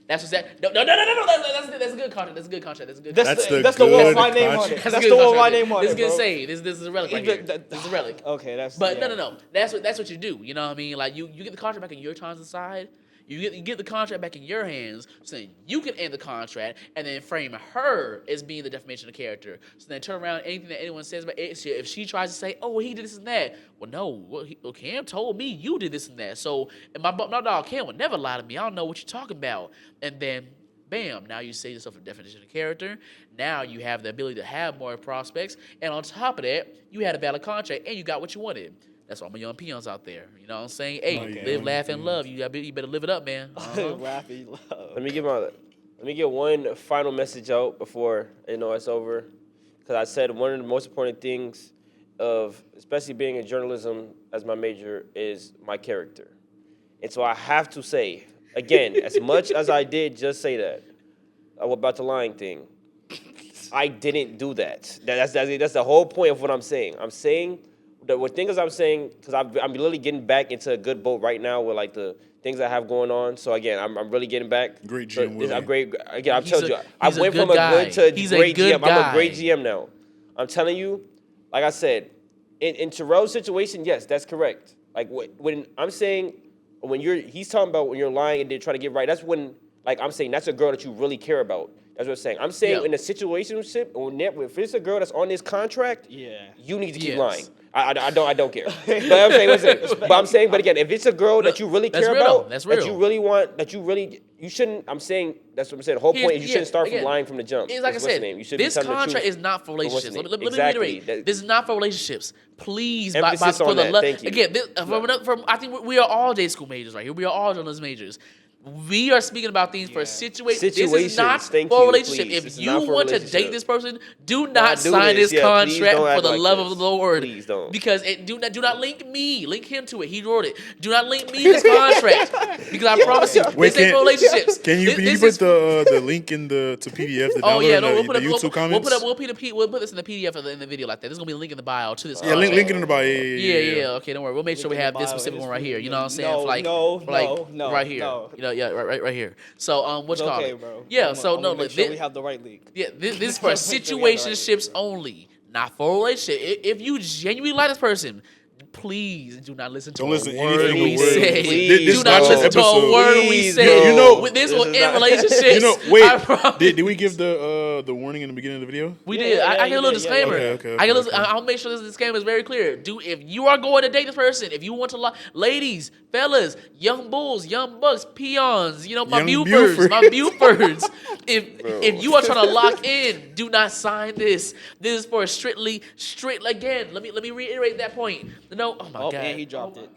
That's what's that. No. That's a good contract. That's That's the one with my name on it. That's the one with my name on it. This is bro. gonna say this is a relic right here. This is a relic. Okay, that's. But yeah. no. That's what you do. You know what I mean? Like you get the contract back on your times inside. You get the contract back in your hands, so then you can end the contract and then frame her as being the defamation of character. So then turn around, anything that anyone says about it, if she tries to say, "Oh, well, he did this and that," well, no, well, Cam told me you did this and that. So and my dog Cam would never lie to me. I don't know what you're talking about. And then, bam, now you say yourself a definition of character. Now you have the ability to have more prospects. And on top of that, you had a valid contract and you got what you wanted. That's all my young peons out there. You know what I'm saying? Hey, live, laugh, and love. You better live it up, man. Laughy love. Let me get one final message out before it's over. Because I said one of the most important things of especially being in journalism as my major is my character. And so I have to say, again, as much as I did just say that about the lying thing, I didn't do that. That's the whole point of what I'm saying. I'm saying what things I'm saying because I'm literally getting back into a good boat right now with like the things I have going on. So again, I'm really getting back. Great GM. Again, I've told you, I went from guy. a good to He's great a good GM. guy. I'm a great GM now. I'm telling you, like I said, in Terrell's situation, yes, that's correct. Like when I'm saying he's talking about when you're lying and they're trying to get right. That's when, like I'm saying, that's a girl that you really care about. That's what I'm saying. I'm saying in a situationship, if it's a girl that's on this contract, you need to keep lying. I don't care. But I'm saying, but again, if it's a girl that you really care about, that you really want, you shouldn't. I'm saying that's what I'm saying. The whole point is you shouldn't start from lying from the jump. It's like I said, this contract is not for relationships. Let me reiterate. This is not for relationships. Please, emphasis on that. Thank you. Again, I think we are all day school majors right here. We are all journalism majors. We are speaking about things for situations. This is not for a relationship. If you want to date this person, do not sign this contract for the love of the Lord. Please don't. Because do not link me. Link him to it. He wrote it. Do not link me to this contract. Because I promise you, this ain't for relationships. Can you put the link in to PDF? We'll put YouTube comments. We'll put this in the PDF in the video like that. There's gonna be a link in the bio to this. Yeah, link it in the bio. Yeah. Okay, don't worry. We'll make sure we have this specific one right here. You know what I'm saying? No, right here. no. Yeah, right here. So, what's called? Okay, bro. Yeah. Make sure we have the right link. Yeah, this is for situationships only, not for a relationship. If you genuinely like this person, please do not listen to a word we say. Do not listen to a word we say. This will end relationships. Did we give the warning in the beginning of the video? We did. I get a little disclaimer. Okay. I'll make sure this disclaimer is very clear. If you are going to date this person, if you want to ladies, fellas, young bulls, young bucks, peons, my beufords. If you are trying to lock in, do not sign this. This is for strict. Again, let me reiterate that point. No, oh my God. And he dropped it.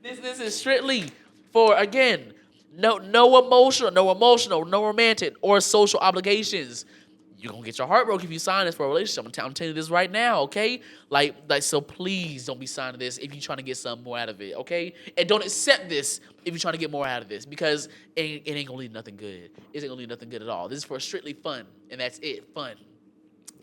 This is strictly for, again, no emotional, no romantic or social obligations. You're going to get your heart broken if you sign this for a relationship. I'm telling you this right now, okay? Like, so please don't be signing this if you're trying to get something more out of it, okay? And don't accept this if you're trying to get more out of this because it ain't going to lead to nothing good. It ain't going to lead to nothing good at all. This is for strictly fun, and that's it, fun.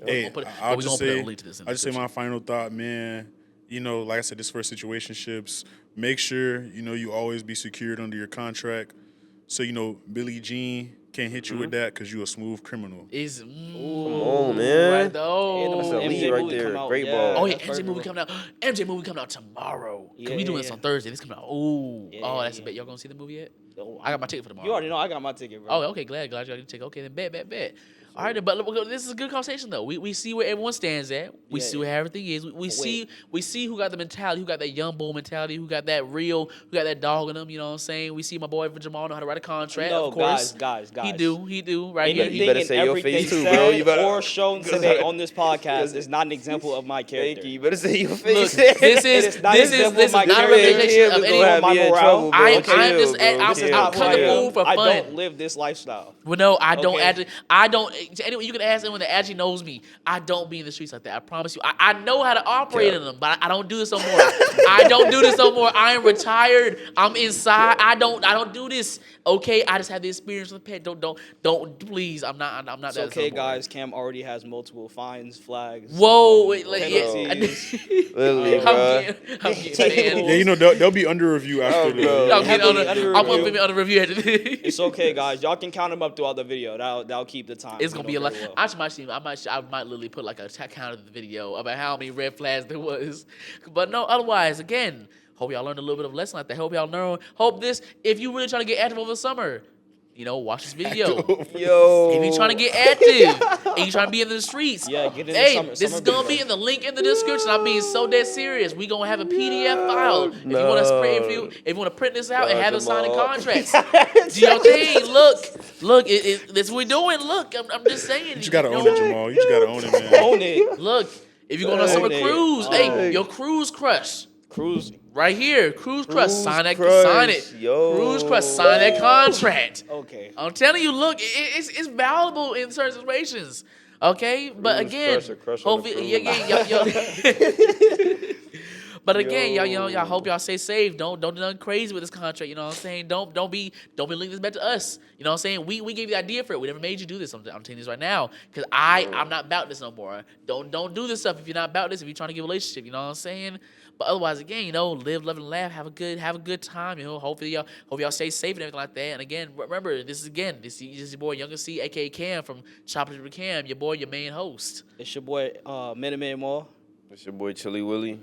Hey, I'll just say my final thought, man. Like I said, this for situationships. Make sure, you always be secured under your contract. So, Billie Jean can't hit you with that because you a smooth criminal. Come on, man. Right, though. That's a lead right there. Great ball. Oh, yeah, MJ movie coming out. MJ movie coming out tomorrow. We doing this on Thursday. This coming out. That's a bet. Y'all gonna see the movie yet? I got my ticket for tomorrow. You already know I got my ticket, bro. Oh, okay. Glad you got your ticket. Okay, then bet. All right, but this is a good conversation though. We see where everyone stands at. We see where everything is. We see who got the mentality, who got that young bull mentality, who got that real, who got that dog in them. You know what I'm saying? We see my boy Jamal know how to write a contract. No, of course, guys. He do. Right here. You better say your face too, bro. You better or shown today on this podcast is not an example of my character. Thank you. You better say your face. Look, this is not a representation of anyone. I'm trying to move for fun. I don't live this lifestyle. Well, no, I don't. Anyway, you can ask anyone that actually knows me. I don't be in the streets like that. I promise you. I know how to operate in them, but I don't do this no more. I am retired. I'm inside. I don't do this. Okay, I just have the experience with pet. Don't. Please. I'm not. It's okay, guys. Cam already has multiple fines, flags. Whoa, wait, Literally, I'm getting they'll be under review after this. I'm gonna be under review after this. It's okay, guys. Y'all can count them up throughout the video. That'll keep the time. It's gonna be a lot. I might literally put like a count of the video about how many red flags there was. But no, otherwise, again, Hope y'all learned a little bit of lesson like that. Hope this, if you really trying to get active over the summer, watch this video. Yo. If you're trying to get active and you trying to be in the streets, Yeah, get in the hey, summer- this is summer gonna video. be in the link in the description. I'm being so dead serious. We gonna have a PDF file. If you want to print, if you want to print this out and have it signing Jamal. contracts, do you know what I'm saying? Look, that's what we're doing. Look, I'm just saying. You just gotta own it, Jamal. You just gotta own it, man. Own it. Look, if you're going on a summer Hey, cruise, hey, your cruise crush. Cruise. Right here, Cruise Crush, Cruise sign Crush, it. yo. Cruise Crush, sign that contract. Okay. I'm telling you, look, it's valuable in certain situations. Okay, but Cruise again, Crush or Crush on the hopefully, Cruise. But again, Yo. y'all hope y'all stay safe. Don't do nothing crazy with this contract. You know what I'm saying? Don't be linking this back to us. You know what I'm saying? We gave you the idea for it. We never made you do this. I'm telling you this right now because I'm not about this no more. Don't do this stuff if you're not about this. If you're trying to get a relationship, you know what I'm saying? But otherwise, again, live, love, and laugh. Have a good time. Hopefully y'all stay safe and everything like that. And again, remember this is your boy Younger C, aka Cam from Chopper to Cam. Your boy, your main host. It's your boy, Minute Mall. It's your boy Chili Willy.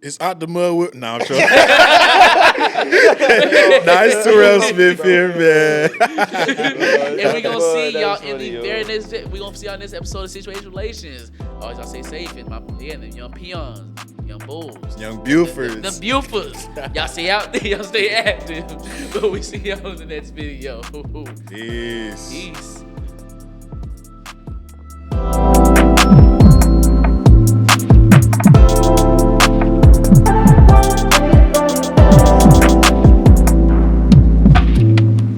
It's out the mud with. Nah, I'm joking. Nice Terrell Smith here, man. And we gonna see y'all That's in funny, the yo. very next. We gonna see y'all in this episode of Situation Relations. Always y'all stay safe and the young peons, young bulls, Young the Beufords. Beufords. Y'all stay out there. Y'all stay active. But we see y'all in the next video. Peace. Peace.